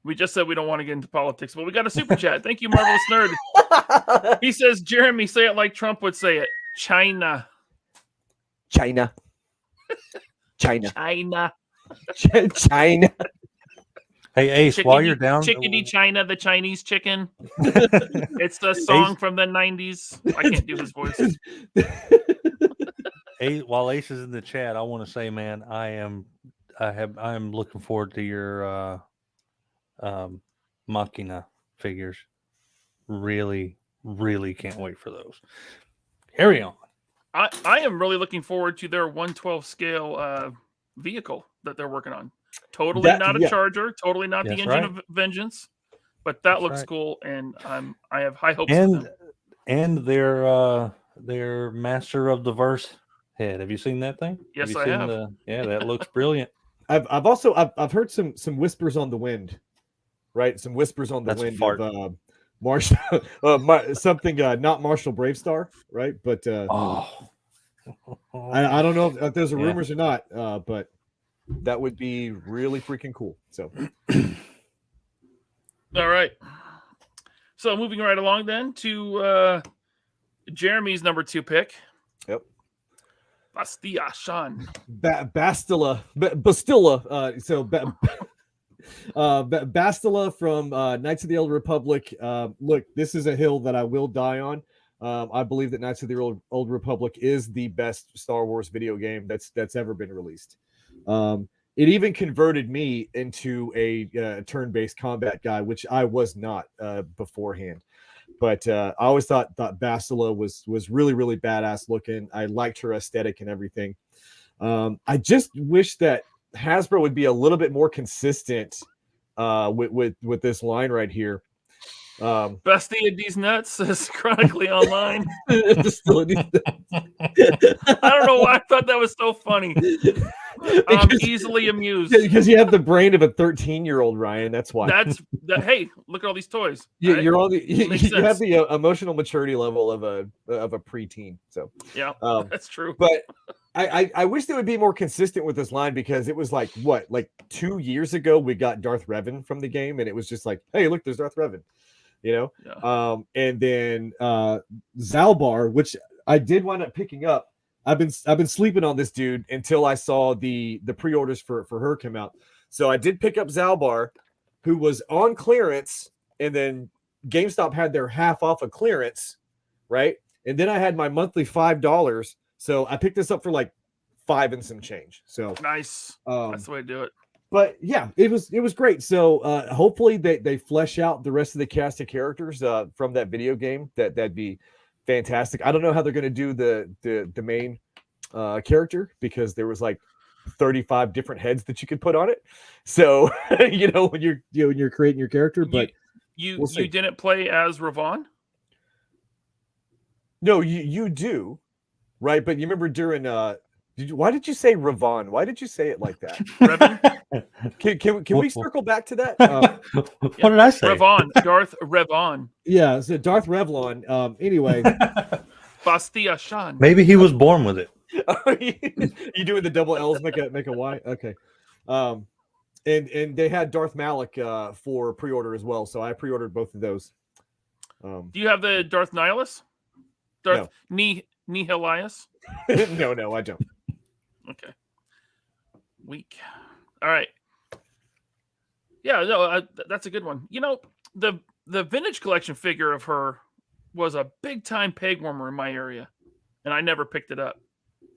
we just said we don't want to get into politics, but we got a super chat. Thank you, Marvelous Nerd. He says, Jeremy, say it like Trump would say it. China. China. Hey, Ace, while you're down... Chickadee China, the Chinese chicken. It's a song from the 90s. I can't do his voice. While Ace is in the chat, I want to say, man, I am looking forward to your Machina figures. Really, really can't wait for those. Carry on. I am really looking forward to their 112 scale vehicle that they're working on. Totally not a Charger, totally not the engine of vengeance, but that looks cool, and I have high hopes for them. And their Master of the Verse head. Have you seen that thing? Yes, I have. That looks brilliant. I've also heard some whispers on the wind, right? Some whispers on the wind of Marshall, something not Marshall Bravestar, right? But I don't know if those are rumors or not, but that would be really freaking cool. So, all right. So moving right along then to Jeremy's number 2 pick. Yep. Bastilla. Bastilla from Knights of the Old Republic. Look, this is a hill that I will die on. I believe that Knights of the Old Republic is the best Star Wars video game that's ever been released. It even converted me into a turn-based combat guy, which I was not beforehand. But I always thought Bastila was really, really badass looking. I liked her aesthetic and everything. I just wish that Hasbro would be a little bit more consistent with this line right here. Bestie of these nuts is chronically online. I don't know why I thought that was so funny. I'm easily amused because you have the brain of a 13-year-old, Ryan. That's why. Hey, look at all these toys. Yeah, right? You're all you have the emotional maturity level of a preteen. So yeah, that's true. But I wish they would be more consistent with this line, because it was like 2 years ago we got Darth Revan from the game, and it was just like, hey, look, there's Darth Revan. Yeah. And then Zalbar, which I did wind up picking up. I've been sleeping on this dude until I saw the pre-orders for her come out. So I did pick up Zalbar, who was on clearance, and then GameStop had their half off of clearance, right? And then I had my monthly $5, so I picked this up for like $5 and some change. So nice. That's the way to do it. But yeah, it was great. So hopefully they flesh out the rest of the cast of characters from that video game. That'd be fantastic. I don't know how they're going to do the main character, because there was like 35 different heads that you could put on it. So when you're creating your character, but you didn't play as Ravon? No, you do, right? But you remember during why did you say Ravon? Why did you say it like that? Revan? Can we circle back to that? What did I say? Revon, Darth Revon. Yeah, so Darth Revlon. Anyway, Bastia Shan. Maybe he was born with it. You doing the double L's make a Y? Okay. And they had Darth Malik for pre-order as well, so I pre-ordered both of those. Do you have the Darth Nihilus? Darth Nihilius? No, I don't. Okay. Weak. All right. Yeah, no, that's a good one. The vintage collection figure of her was a big time peg warmer in my area, and I never picked it up.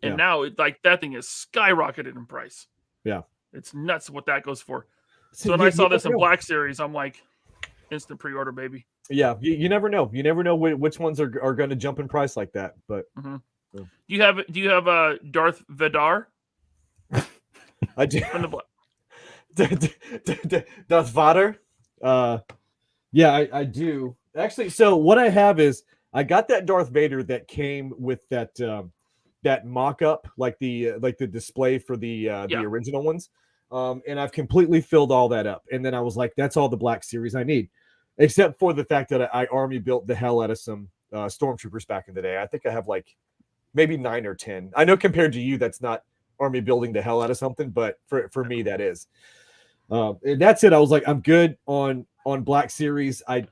And now that thing is skyrocketed in price. Yeah, it's nuts what that goes for. So when I saw this in Black Series, I'm like, instant pre-order, baby. Yeah, you never know. You never know which ones are going to jump in price like that. But do you have Darth Vidar? I do. From the Darth Vader. Yeah, I do actually. So what I have is I got that Darth Vader that came with that mock-up, like the display for the original ones, and I've completely filled all that up. And then I was like, that's all the Black Series I need, except for the fact that I army built the hell out of some stormtroopers back in the day. I think I have like maybe 9 or 10. I know compared to you, that's not army building the hell out of something, but for me, that is. And that's it. I was like, I'm good on Black Series. I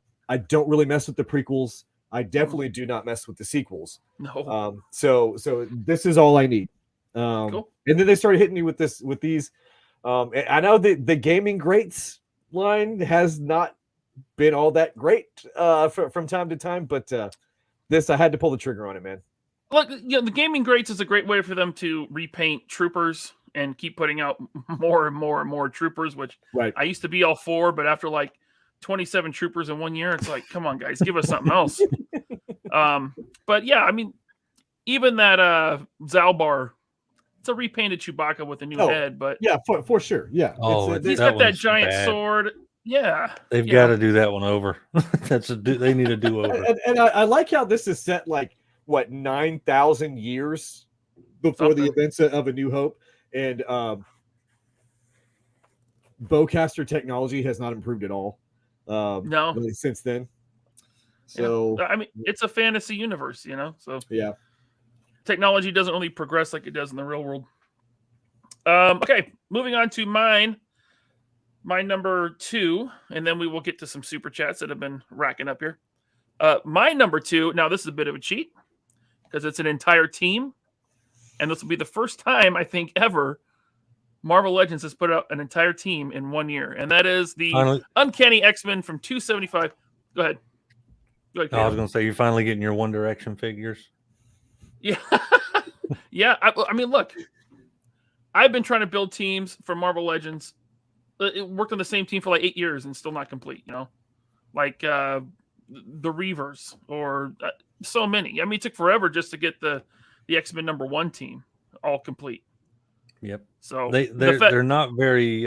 don't really mess with the prequels. I definitely do not mess with the sequels. No. So this is all I need. Cool. And then they started hitting me with these. I know the gaming greats line has not been all that great from time to time, but this I had to pull the trigger on it, man. Look, the gaming greats is a great way for them to repaint troopers and keep putting out more and more and more troopers, which I used to be all for, but after like 27 troopers in 1 year, it's like, come on, guys, give us something else. But yeah, I mean, even that Zalbar, it's a repainted Chewbacca with a new head, but yeah, for sure, yeah. He's got that giant sword. Yeah, they've got to do that one over. They need a do over. And I like how this is set like 9,000 years before the events of A New Hope, and bowcaster technology has not improved at all. No, really since then. So I mean, it's a fantasy universe, So yeah, technology doesn't really progress like it does in the real world. Okay, moving on to my number 2, and then we will get to some super chats that have been racking up here. My number 2. Now this is a bit of a cheat because it's an entire team, and this will be the first time I think ever Marvel Legends has put out an entire team in 1 year, and that is the Uncanny X-Men from 275. Go ahead. I was going to say, you're finally getting your One Direction figures. Yeah. Yeah. I mean, look, I've been trying to build teams for Marvel Legends. It worked on the same team for like 8 years and still not complete, Like the Reavers, or so many. I mean, it took forever just to get the X-Men #1 team all complete. Yep. So they're not very.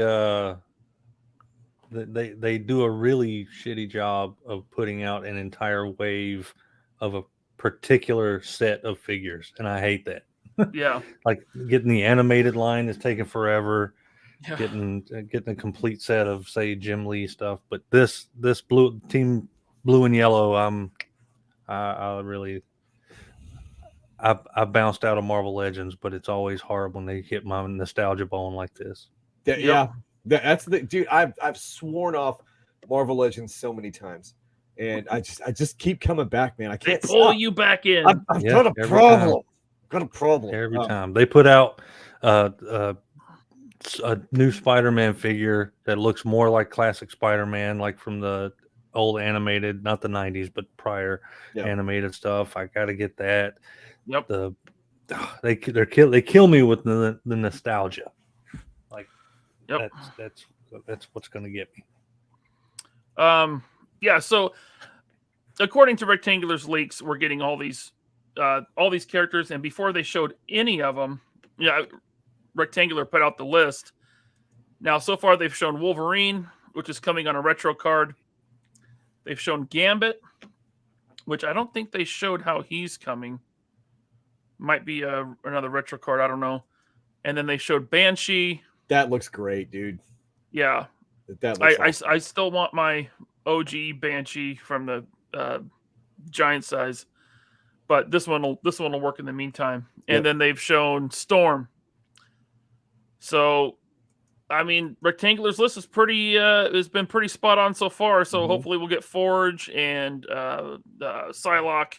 They do a really shitty job of putting out an entire wave of a particular set of figures, and I hate that. Yeah. Like getting the animated line is taking forever. Yeah. Getting a complete set of, say, Jim Lee stuff, but this blue team, blue and yellow, I bounced out of Marvel Legends, but it's always hard when they hit my nostalgia bone like this. Yeah, that's the dude. I've sworn off Marvel Legends so many times, and I just keep coming back, man. I can't pull stop. you back in. I've got a problem. Got a problem every time they put out a new Spider-Man figure that looks more like classic Spider-Man, like from the old animated, not the 90s, but prior animated stuff. I got to get that. Yep. They kill me with the nostalgia. Like, yep. That's what's going to get me. Yeah. So, according to Rectangular's leaks, we're getting all these characters, and before they showed any of them, Rectangular put out the list. Now, so far, they've shown Wolverine, which is coming on a retro card. They've shown Gambit, which I don't think they showed how he's coming. Might be another retro card. I don't know. And then they showed Banshee. That looks great, dude. Yeah. That looks awesome. I still want my OG Banshee from the giant size, but this one will work in the meantime. And then they've shown Storm. So, I mean, Rectangular's list is has been pretty spot on so far. So hopefully we'll get Forge and Psylocke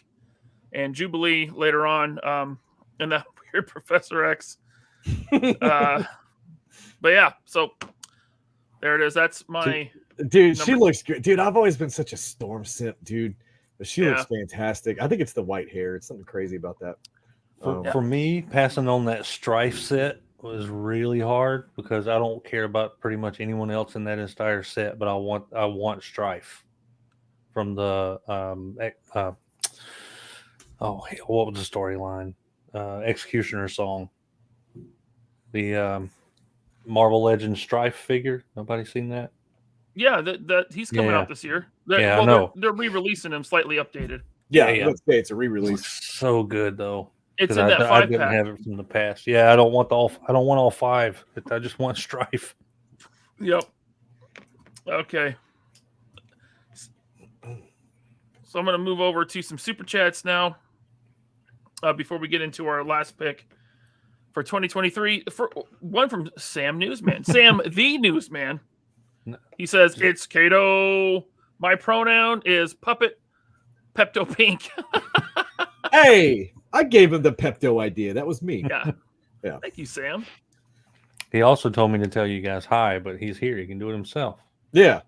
and Jubilee later on, and that weird Professor X. But yeah, so there it is. That's my dude. She looks good, dude. I've always been such a Storm simp, dude. But she looks fantastic. I think it's the white hair. It's something crazy about that. For me, passing on that Strife set was really hard because I don't care about pretty much anyone else in that entire set, but I want Strife from the what was the storyline? Executioner song. The Marvel Legends Strife figure. Nobody seen that? Yeah, that he's coming out this year. I know. They're re-releasing him slightly updated. Yeah. Let's say it's a re-release. So good though. It's in that 5-pack. I didn't have it from the past. Yeah, I don't want all 5. I just want Strife. Yep. Okay. So I'm going to move over to some super chats now. Before we get into our last pick for 2023, for one from Sam Newsman, Sam the Newsman. He says, "It's Kato. My pronoun is puppet Pepto Pink." Hey, I gave him the Pepto idea. That was me. Yeah. Thank you, Sam. He also told me to tell you guys hi, but he's here. He can do it himself. Yeah.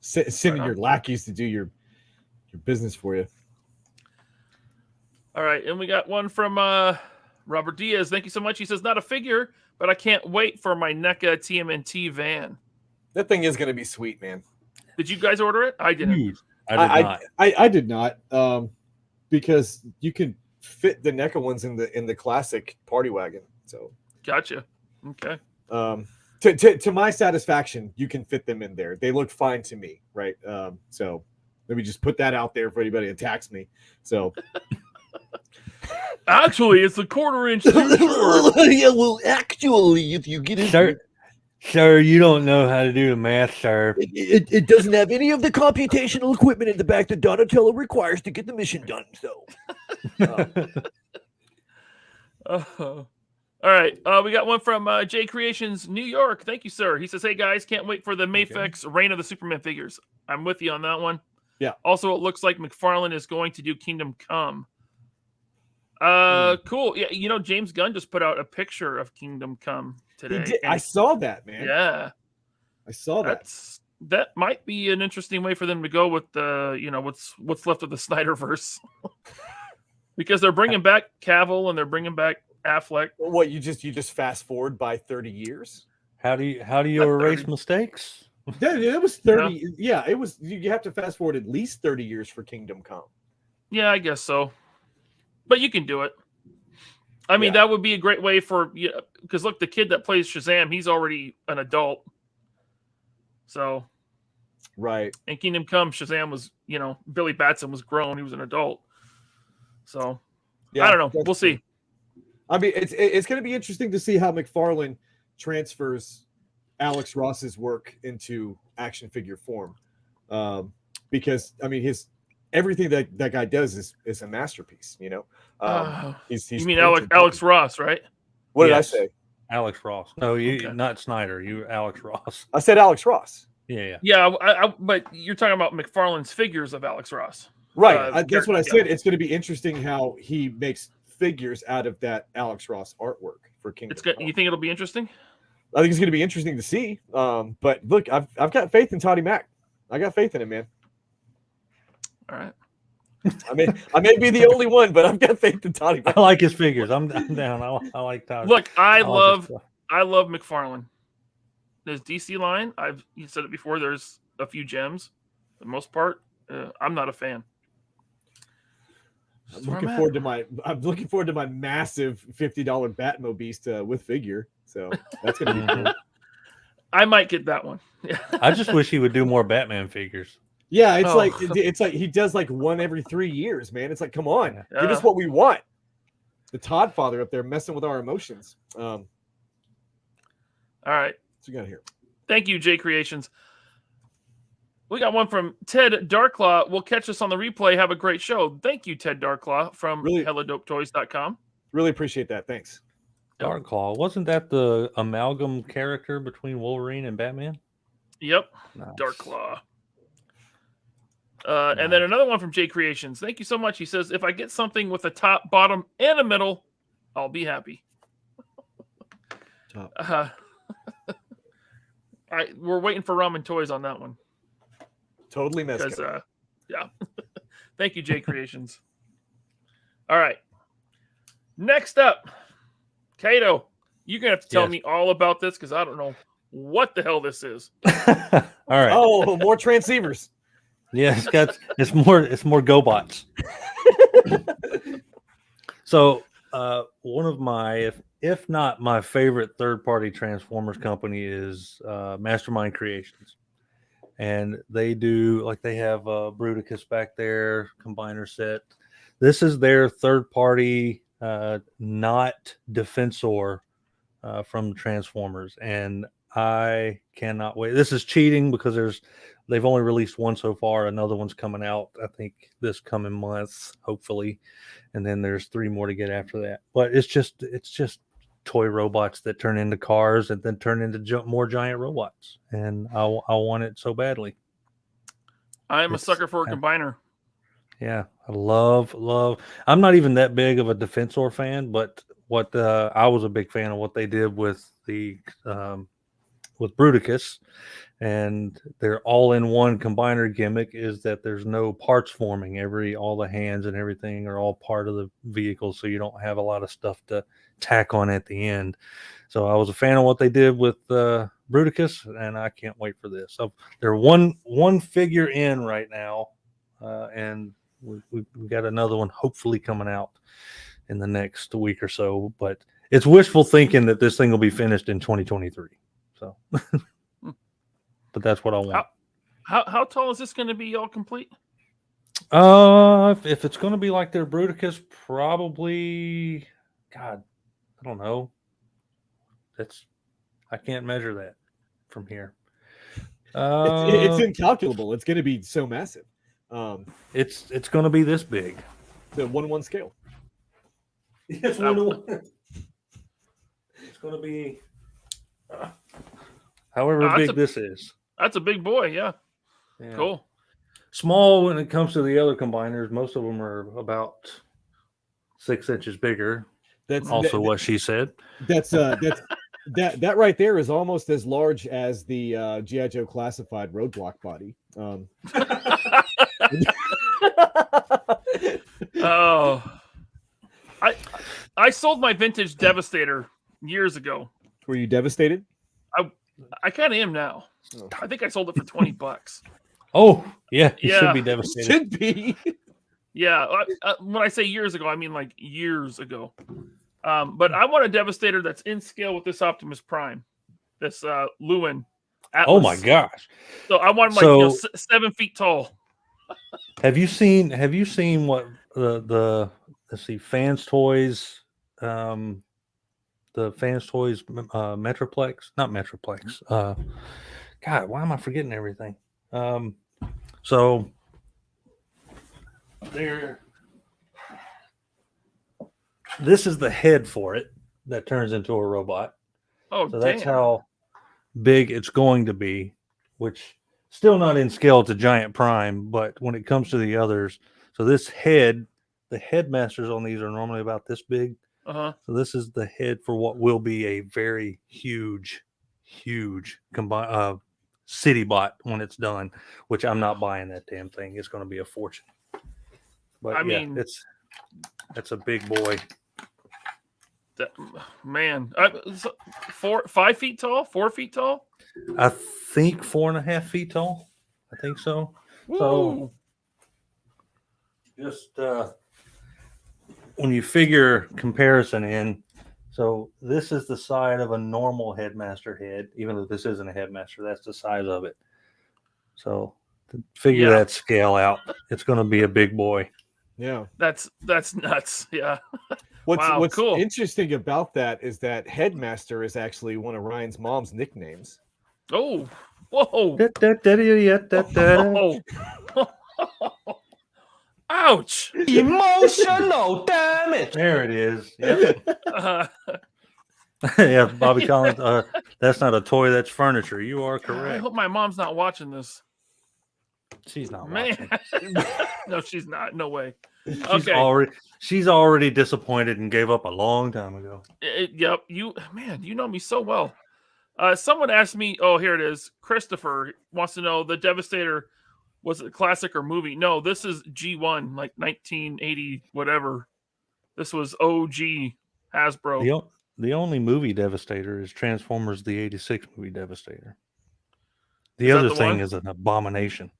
Sending your lackeys to do your business for you. All right, and we got one from Robert Diaz. Thank you so much. He says, "Not a figure, but I can't wait for my NECA TMNT van." That thing is going to be sweet, man. Did you guys order it? I didn't. I did not. Because you can fit the NECA ones in the classic party wagon. So gotcha. Okay. To my satisfaction, you can fit them in there. They look fine to me, right? So let me just put that out there for anybody that attacks me. So actually, it's a 1/4 inch too short. Yeah, well, actually, if you get into Sir, you don't know how to do the math, sir. It doesn't have any of the computational equipment in the back that Donatello requires to get the mission done. So, all right. We got one from J Creations New York. Thank you, sir. He says, "Hey guys, can't wait for the Mafex Reign of the Superman figures." I'm with you on that one. Yeah. Also, it looks like McFarlane is going to do Kingdom Come. Cool. Yeah, James Gunn just put out a picture of Kingdom Come today. I saw that, man. Yeah, I saw that. That might be an interesting way for them to go with the what's left of the Snyderverse, because they're bringing back Cavill and they're bringing back Affleck. What you just fast forward by 30 years? How do you erase mistakes? It was 30. Yeah, it was. You have to fast forward at least 30 years for Kingdom Come. Yeah, I guess so. But you can do it. I mean, that would be a great way for you, because look, the kid that plays Shazam, he's already an adult. So, right. And Kingdom Come, Shazam was, Billy Batson was grown; he was an adult. So, I don't know. We'll see. I mean, it's going to be interesting to see how McFarlane transfers Alex Ross's work into action figure form, because I mean, everything that guy does is a masterpiece. He's you mean Alex Ross, right? What did I say? Alex Ross. No, not Snyder. You Alex Ross. I said Alex Ross. Yeah. But you're talking about McFarlane's figures of Alex Ross, right? That's what I said. It's going to be interesting how he makes figures out of that Alex Ross artwork for Kingdom Come. You think it'll be interesting? I think it's going to be interesting to see. But look, I've got faith in Toddy Mac. I got faith in him, man. All right. I may be the only one, but I've got faith in Toddy Mac. I like his figures. I'm down. I like Toddy. Look, I love McFarlane. His DC line, you said it before, there's a few gems. For the most part, I'm not a fan. I'm looking forward to my massive $50 Batmobeast with figure. So that's gonna be cool. I might get that one. I just wish he would do more Batman figures. Yeah, it's like he does like one every 3 years, man. It's like, come on, give us what we want. The Todd father up there messing with our emotions. All right. What you got here? Thank you, J Creations. We got one from Ted Darklaw. We'll catch us on the replay. Have a great show. Thank you, Ted Darklaw from HelloDopeToys.com. Really appreciate that. Thanks. Darklaw, wasn't that the amalgam character between Wolverine and Batman? Yep. Nice. Darklaw. And then another one from J Creations. Thank you so much. He says, if I get something with a top, bottom, and a middle, I'll be happy. We're waiting for Ramen Toys on that one. Totally messed up. Yeah. Thank you, J Creations. All right. Next up, Kato. You're going to have to tell me all about this because I don't know what the hell this is. All right. Oh, more transceivers. Yeah, it's more GoBots. So one of my, if not my favorite third-party Transformers company is Mastermind Creations. And they have Bruticus back there, combiner set. This is their third-party, not Defensor from Transformers. And I cannot wait. This is cheating because they've only released one so far. Another one's coming out, I think, this coming month, hopefully. And then there's 3 more to get after that. But it's just toy robots that turn into cars and then turn into more giant robots. And I want it so badly. I'm a sucker for a combiner. Yeah, I love. I'm not even that big of a Defensor fan, but I was a big fan of what they did with with Bruticus, and their all-in-one combiner gimmick is that there's no parts forming. All the hands and everything are all part of the vehicle, so you don't have a lot of stuff to tack on at the end. So I was a fan of what they did with Bruticus, and I can't wait for this. So they're one figure in right now, and we got another one hopefully coming out in the next week or so. But it's wishful thinking that this thing will be finished in 2023. So, but that's what I want. How tall is this going to be all complete? If it's going to be like their Bruticus, probably, God, I don't know. I can't measure that from here. It's incalculable. It's going to be so massive. It's going to be this big. The 1-1 scale. It's 1-1. It's going to be however big this is. That's a big boy, yeah. Cool. Small when it comes to the other combiners. Most of them are about 6 inches bigger. That's also what she said. That right there is almost as large as the G.I. Joe classified roadblock body. Oh, I sold my vintage Devastator years ago. Were you devastated? I kind of am now. I think I sold it for $20. Oh, yeah, you Yeah. should be devastated. Should be. Yeah, when I say years ago, I mean like years ago. But I want a Devastator that's in scale with this Optimus Prime, this Lewin Atlas. Oh my gosh! So I want him like 7 feet tall. Have you seen what the let's see, Fans Toys, the Fans Toys Metroplex, not Metroplex. God, why am I forgetting everything? So there. This is the head for it that turns into a robot. Oh, so that's how big it's going to be, which still not in scale to Giant Prime, but when it comes to the others, so this head, the headmasters on these are normally about this big. Uh-huh. So this is the head for what will be a very huge city bot when it's done, which I'm not buying that damn thing. It's going to be a fortune. But I mean, that's a big boy. Man, 5 feet tall, 4 feet tall. I think 4.5 feet tall. I think so. Woo. So just when you figure comparison in, so this is the side of a normal headmaster head, even though this isn't a headmaster, that's the size of it. So to figure that scale out, it's going to be a big boy. Yeah, that's nuts. Yeah. What's cool. interesting about that is that Headmaster is actually one of Ryan's mom's nicknames. Oh, whoa! Ouch! Emotional damage. There it is. Yep. Yeah, Bobby Collins. That's not a toy. That's furniture. You are correct. I hope my mom's not watching this. She's not watching. No, she's not. No way. She's already disappointed and gave up a long time ago. Yep. You know me so well. Someone asked me, oh, here it is. Christopher wants to know the Devastator, was it classic or movie? No, this is G1, like 1980, whatever. This was OG Hasbro. The only movie Devastator is Transformers, the 86 movie Devastator. The other thing is an abomination.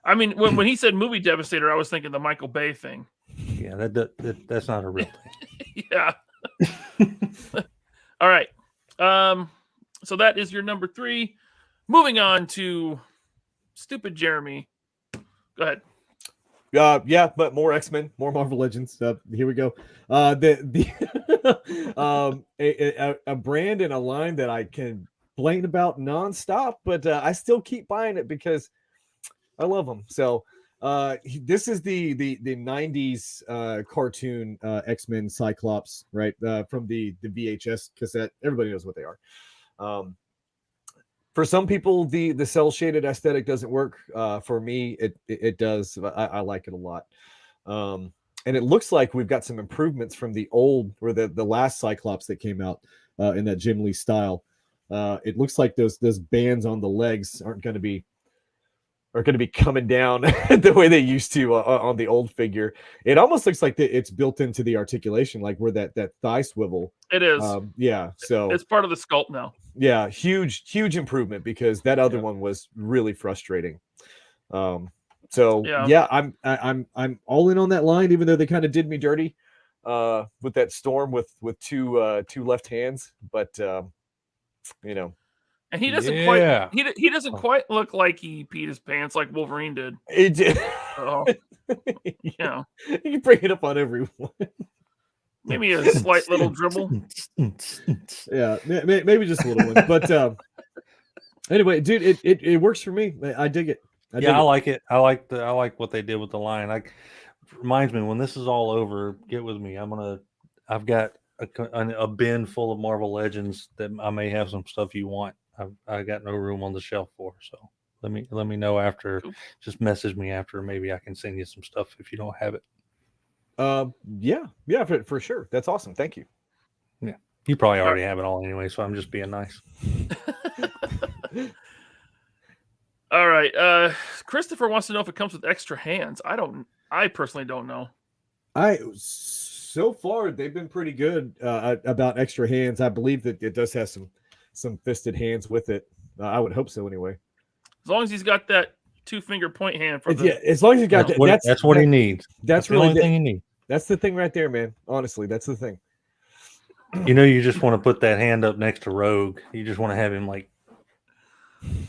I mean, when he said movie Devastator, I was thinking the Michael Bay thing. Yeah, that's not a real thing. Yeah. All right. So that is your number 3. Moving on to Stupid Jeremy. Go ahead. Yeah, but more X-Men, more Marvel Legends. Here we go. A brand and a line that I can complain about nonstop, but I still keep buying it because I love them. So this is the 90s cartoon X-Men Cyclops, right? From the VHS cassette. Everybody knows what they are. For some people, the cell shaded aesthetic doesn't work. For me, it does. I like it a lot. And it looks like we've got some improvements from the old or the last Cyclops that came out in that Jim Lee style. It looks like those bands on the legs are going to be coming down the way they used to on the old figure. It almost looks like it's built into the articulation, like where that thigh swivel. It is. Yeah. So it's part of the sculpt now. Yeah, huge improvement because that other one was really frustrating. So yeah, I'm all in on that line, even though they kind of did me dirty with that Storm with two left hands, but you know. And he doesn't quite he doesn't quite look like he peed his pants like Wolverine did. It did. Yeah. You bring it up on everyone. Maybe a slight little dribble. Yeah, maybe just a little one. But anyway, dude, it works for me. I dig it. I like it. I like what they did with the line. Reminds me, when this is all over, get with me. I've got a bin full of Marvel Legends that I may have some stuff you want. I got no room on the shelf for. So let me know after. Cool. Just message me after. Maybe I can send you some stuff if you don't have it. Yeah, for sure. That's awesome. Thank you. Yeah, you probably already have it all anyway, so I'm just being nice. All right. Christopher wants to know if it comes with extra hands. I personally don't know. So far they've been pretty good about extra hands. I believe that it does have some fisted hands with it. I would hope so anyway. As long as he's got that 2-finger point hand for the. Yeah, as long as you got that. That's what he needs. That's the really only thing he needs. That's the thing right there, man. Honestly, that's the thing. You know, you just want to put that hand up next to Rogue. You just want to have him like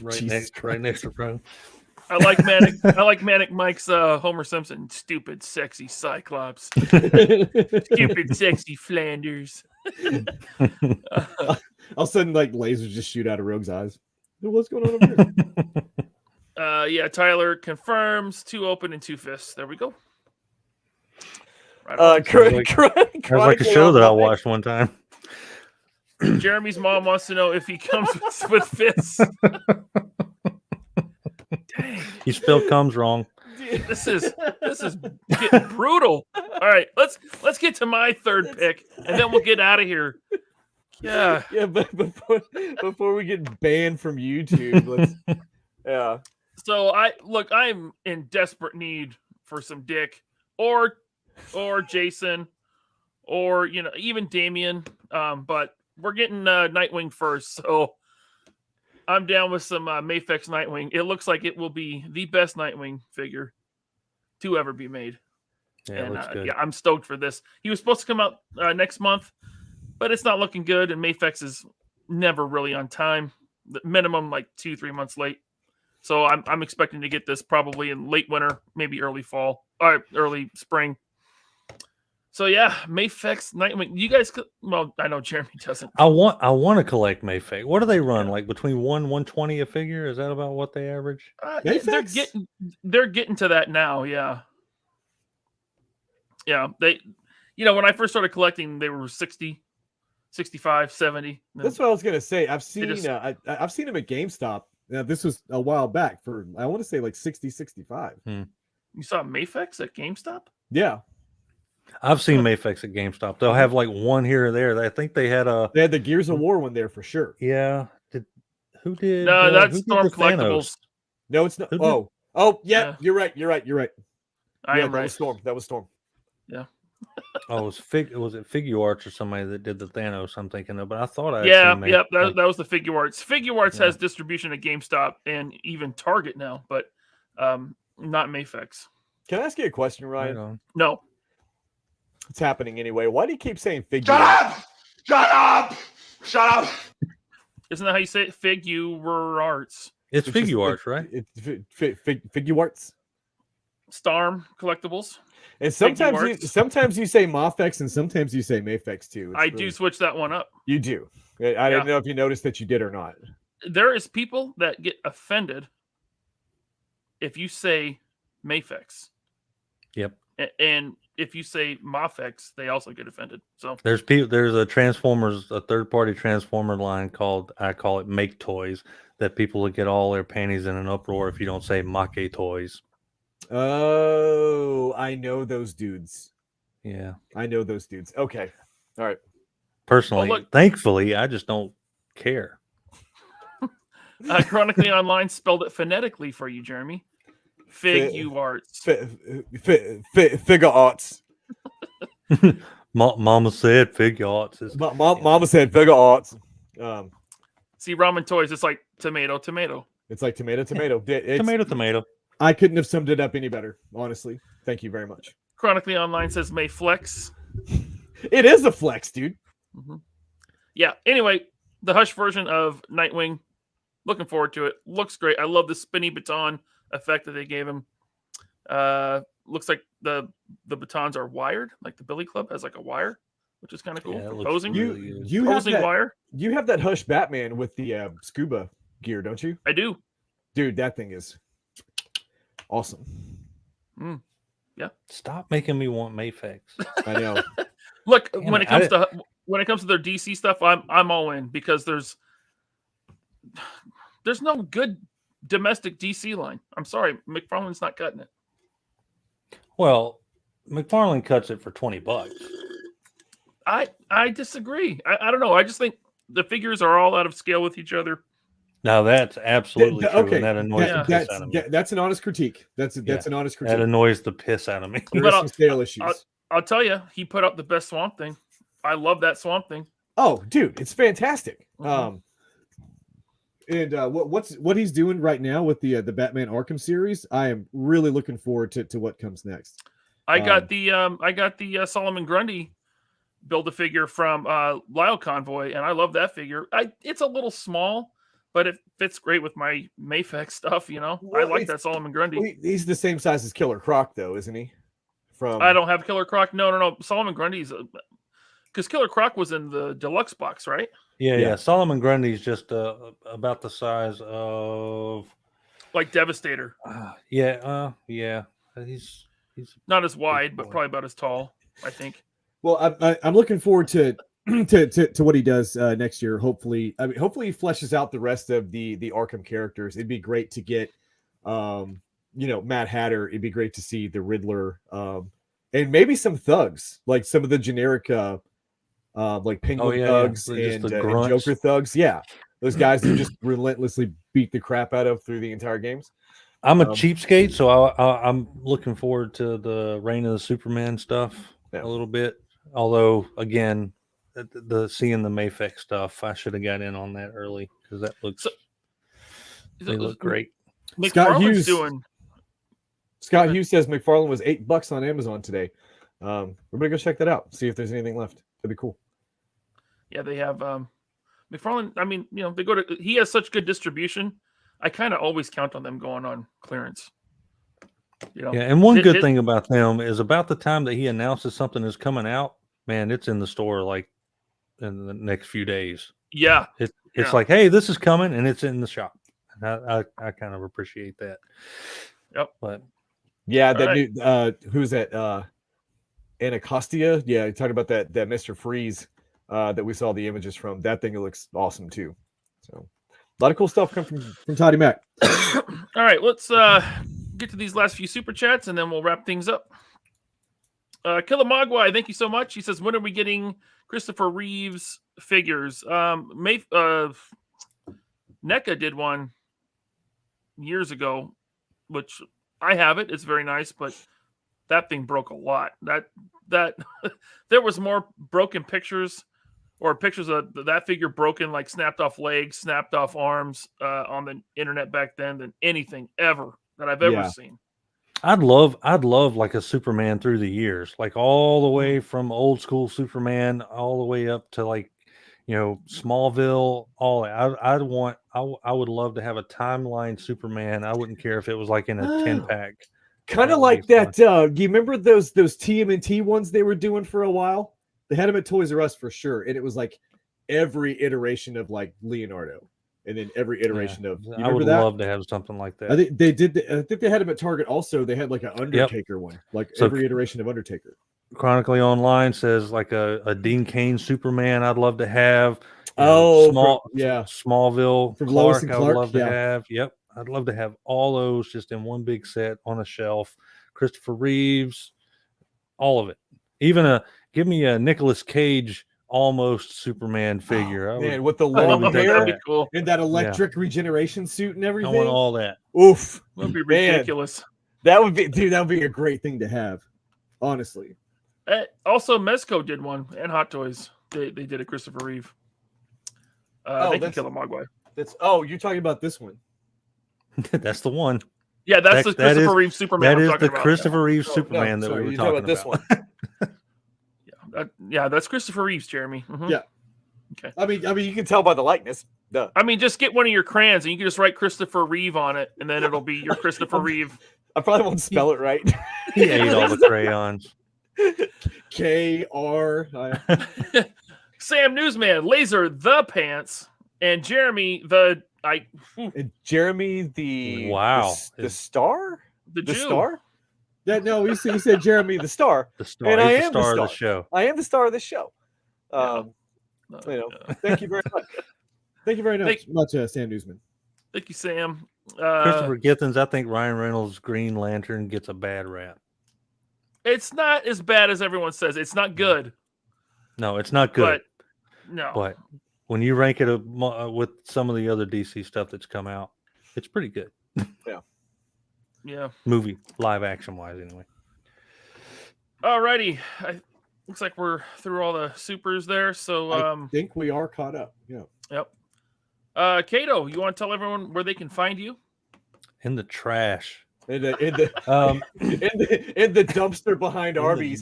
right next to Rogue. I like Manic Mike's Homer Simpson. Stupid, sexy Cyclops. Stupid, sexy Flanders. All of a sudden, like lasers just shoot out of Rogue's eyes. What's going on over here? Yeah, Tyler confirms 2 open and 2 fists. There we go. Right Sounds like a show that I watched one time. Jeremy's mom wants to know if he comes with fists. Dang. You spelled comes wrong. This is getting brutal. All right, let's get to my third pick, and then we'll get out of here. Yeah. Yeah, but before we get banned from YouTube, yeah. So I'm in desperate need for some Dick or Jason or even Damien. But we're getting Nightwing first, so I'm down with some Mafex Nightwing. It looks like it will be the best Nightwing figure to ever be made. Yeah, And looks good. yeah, I'm stoked for this. He was supposed to come out next month, but it's not looking good, and Mafex is never really on time. The minimum like 2-3 months late. So I'm expecting to get this probably in late winter, maybe early fall or early spring. So yeah, Mafex Nightwing. You guys, well, I know Jeremy doesn't. I want to collect Mafex. What do they run? Like between 120 a figure? Is that about what they average? They're getting to that now. Yeah. Yeah. They, when I first started collecting, they were 60, 65, 70. That's what I was gonna say. I've seen I've seen them at GameStop. Now this was a while back for I want to say like 60, 65. You saw Mafex at GameStop? Yeah. I've seen Mafex at GameStop. They'll have like one here or there. I think they had the Gears of War one there for sure. Yeah. Who did? No, that's who did Storm the Thanos? Collectibles. No, it's not. Yeah. You're right. I am right. That was Storm. Yeah. Oh, was it Figure Arts or somebody that did the Thanos? I'm thinking of, but I thought I that was the Figure Arts. Figure Arts has distribution at GameStop and even Target now, but not Mafex. Can I ask you a question, Ryan? No. It's happening anyway. Why do you keep saying Figure? Shut up! Shut up! Shut up! Isn't that how you say it? Figure Arts. It's Figure Arts, right? It's Figure Arts. Storm Collectibles. And sometimes you say Mafex and sometimes you say Mafex too. I do switch that one up. You do. I didn't know if you noticed that you did or not. There is people that get offended if you say Mafex. Yep. And if you say Mafex, they also get offended. So there's a third-party Transformer line I call it Make Toys, that people will get all their panties in an uproar if you don't say Make Toys. Oh, I know those dudes. Yeah. I know those dudes. Okay. All right. Personally, thankfully, I just don't care. Chronically Online spelled it phonetically for you, Jeremy. Figure Arts. Figure Arts. Mama said Figure Arts. Mama said Figure Arts. See, Ramen Toys, it's like tomato. It's like tomato. Tomato. I couldn't have summed it up any better, honestly. Thank you very much. Chronically Online says Mayflex. It is a flex, dude. Mm-hmm. Yeah. Anyway, the Hush version of Nightwing. Looking forward to it. Looks great. I love the spinny baton effect that they gave him. Looks like the batons are wired, like the Billy Club has like a wire, which is kind of cool. Yeah, posing. You posing have that wire. You have that Hush Batman with the scuba gear, don't you? I do. Dude, that thing is awesome. Yeah. Stop making me want Mafex. I know. Look, when it comes to their DC stuff, I'm all in because there's no good domestic DC line. I'm sorry, McFarlane's not cutting it. Well, McFarlane cuts it for $20. I disagree. I don't know. I just think the figures are all out of scale with each other. Now that's absolutely true, okay. And that annoys the piss out of me. That's an honest critique. That's an honest critique. That annoys the piss out of me. There are some scale issues. I'll tell you, he put up the best Swamp Thing. I love that Swamp Thing. Oh, dude, it's fantastic. Mm-hmm. And what he's doing right now with the Batman Arkham series, I am really looking forward to what comes next. I got the Solomon Grundy Build-A-Figure from Lyle Convoy, and I love that figure. It's a little small, but it fits great with my Mayfex stuff. You know, I like that Solomon Grundy. He's the same size as Killer Croc, though, isn't he? I don't have Killer Croc. No. Solomon Grundy's because Killer Croc was in the deluxe box, right? Yeah. Solomon Grundy's just about the size of like Devastator. Yeah. He's not as wide, but probably about as tall, I think. Well, I'm looking forward to what he does next year. Hopefully he fleshes out the rest of the Arkham characters. It'd be great to get, Mad Hatter. It'd be great to see the Riddler, and maybe some thugs, like some of the generic, like Penguin thugs and Joker thugs. Yeah, those guys that just relentlessly beat the crap out of through the entire games. I'm a cheapskate, so I'm looking forward to the Reign of the Superman stuff a little bit. Although, again, the seeing the Mayfex stuff, I should have got in on that early because that looks they look great. Scott Hughes says McFarlane was $8 on Amazon today. We're gonna go check that out. See if there's anything left. That'd be cool. Yeah, they have McFarlane. I mean, they go to. He has such good distribution. I kind of always count on them going on clearance. Yeah, and one good thing about them is about the time that he announces something is coming out, man, it's in the store like in the next few days. Yeah. It's like, hey, this is coming, and it's in the shop. And I kind of appreciate that. Yep. But yeah, that new who's that? Anacostia. Yeah, you're talking about that Mr. Freeze that we saw the images from. That thing looks awesome too. So a lot of cool stuff come from Toddy Mac. All right, let's get to these last few super chats and then we'll wrap things up. Killamagwai, thank you so much. He says, when are we getting Christopher Reeves figures? NECA did one years ago, which I have it. It's very nice, but that thing broke a lot. That there was more broken pictures or pictures of that figure broken, like snapped off legs, snapped off arms on the internet back then than anything ever that I've ever seen. I'd love like a Superman through the years, like all the way from old school Superman all the way up to like, Smallville. All I would love to have a timeline Superman. I wouldn't care if it was like in a 10-pack. Kind of like that. You remember those TMNT ones they were doing for a while? They had them at Toys R Us for sure, and it was like every iteration of like Leonardo. And then every iteration of I would love to have something like that. I think they did. I think they had them at Target also. They had like an Undertaker one, like every iteration of Undertaker. Chronically Online says like a Dean Cain Superman. I'd love to have. Smallville from Clark, Lois and Clark. I would love to have. Yep, I'd love to have all those just in one big set on a shelf. Christopher Reeves, all of it. Even give me a Nicolas Cage almost Superman figure. Man, with the long hair cool. and that electric regeneration suit and everything. I want all that. Oof. That would be ridiculous. That would be a great thing to have. Honestly. Also, Mezco did one and Hot Toys. They did a Christopher Reeve. Thank you, Killamagwai. You're talking about this one. That's the one. Yeah, that's the Christopher Reeve Superman. That is the Christopher Reeve Superman that we were talking about. This one. Yeah, that's Christopher Reeves, Jeremy. Mm-hmm. Yeah. Okay. I mean, you can tell by the likeness. Duh. I mean, just get one of your crayons and you can just write Christopher Reeve on it, and then it'll be your Christopher Reeve. I probably won't spell it right. He ate all the crayons. KR. Sam Newsman, Laser the Pants, and Jeremy the Jeremy the the star. The star. No, he said Jeremy the star. The star. And I am the star of the show. I am the star of the show. Thank you very much. Thank you very much, Sam Newsman. Thank you, Sam. Christopher Githens, I think Ryan Reynolds' Green Lantern gets a bad rap. It's not as bad as everyone says. It's not good. No, it's not good. But when you rank it with some of the other DC stuff that's come out, it's pretty good. Yeah. Movie, live action wise, anyway. Alrighty. Looks like we're through all the supers there. So I think we are caught up. Yeah. Yep. Kato, you want to tell everyone where they can find you? In the trash. In the dumpster behind Arby's.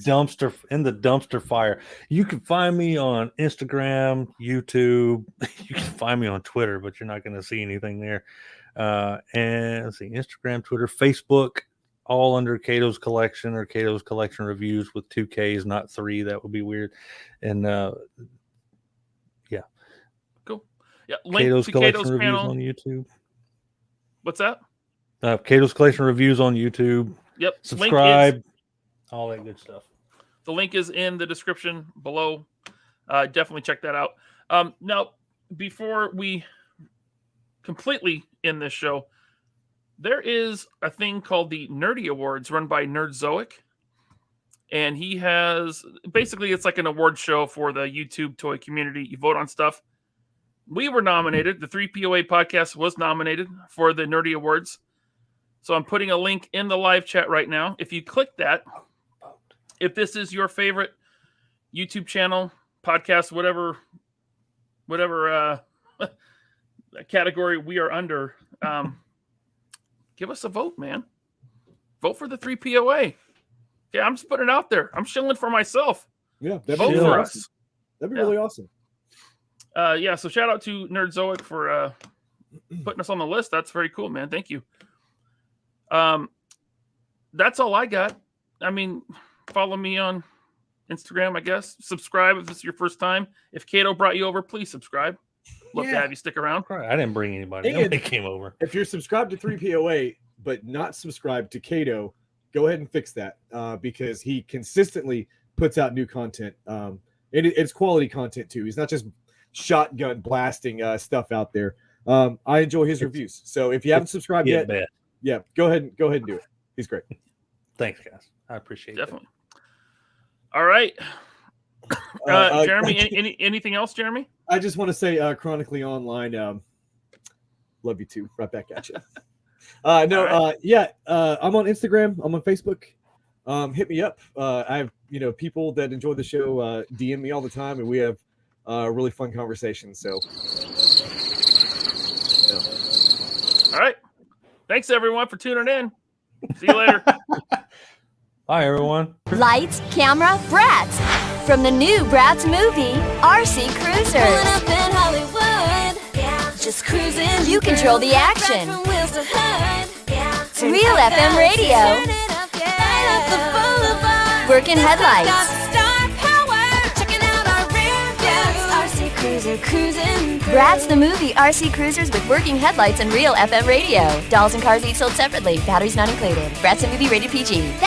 In the dumpster fire. You can find me on Instagram, YouTube. You can find me on Twitter, but you're not going to see anything there. And let's see, Instagram, Twitter, Facebook, all under Kato's Collection or Kato's Collection Reviews with 2 Ks, not 3. That would be weird. And yeah. Cool. Yeah, link Kato's to Collection Kato's Reviews panel on YouTube. What's that? Kato's Collection Reviews on YouTube. Yep. Subscribe. All that good stuff. The link is in the description below. Definitely check that out. Now, before we completely end this show, there is a thing called the Nerdy Awards run by Nerdzoic. And he has, basically, it's like an award show for the YouTube toy community. You vote on stuff. We were nominated. The 3POA podcast was nominated for the Nerdy Awards. So I'm putting a link in the live chat right now. If you click that, if this is your favorite YouTube channel, podcast, whatever category we are under, give us a vote, man. Vote for the 3POA. Okay, I'm just putting it out there. I'm shilling for myself. Yeah, vote for us. That'd be really awesome. So shout out to Nerdzoic for putting us on the list. That's very cool, man. Thank you. That's all I got. I mean, follow me on Instagram, I guess. Subscribe if this is your first time. If Kato brought you over, please subscribe. Love to have you stick around. I didn't bring anybody. And Nobody came over. If you're subscribed to 3POA but not subscribed to Kato, go ahead and fix that because he consistently puts out new content. It's quality content too. He's not just shotgun blasting stuff out there. I enjoy his reviews. So if you haven't subscribed yet, yeah, go ahead and do it. He's great. Thanks, guys. I appreciate it. Definitely. All right. Jeremy, anything else, Jeremy? I just want to say Chronically Online, love you too. Right back at you. I'm on Instagram. I'm on Facebook. Hit me up. I have people that enjoy the show DM me all the time, and we have really fun conversations. So, all right. Thanks everyone for tuning in. See you later. Bye everyone. Lights, camera, Bratz. From the new Bratz movie, RC Cruiser. Pulling up in Hollywood, yeah. Just cruising. You control the action. Right from wheels to hood, yeah. Real FM radio. Turn it up, yeah. Light up the boulevard. Working headlights. Got star power. Checking out our rear views. RC Cruiser cruising. Bratz the movie, RC Cruisers with working headlights and Real FM radio. Dolls and car seats sold separately. Batteries not included. Bratz the movie rated PG.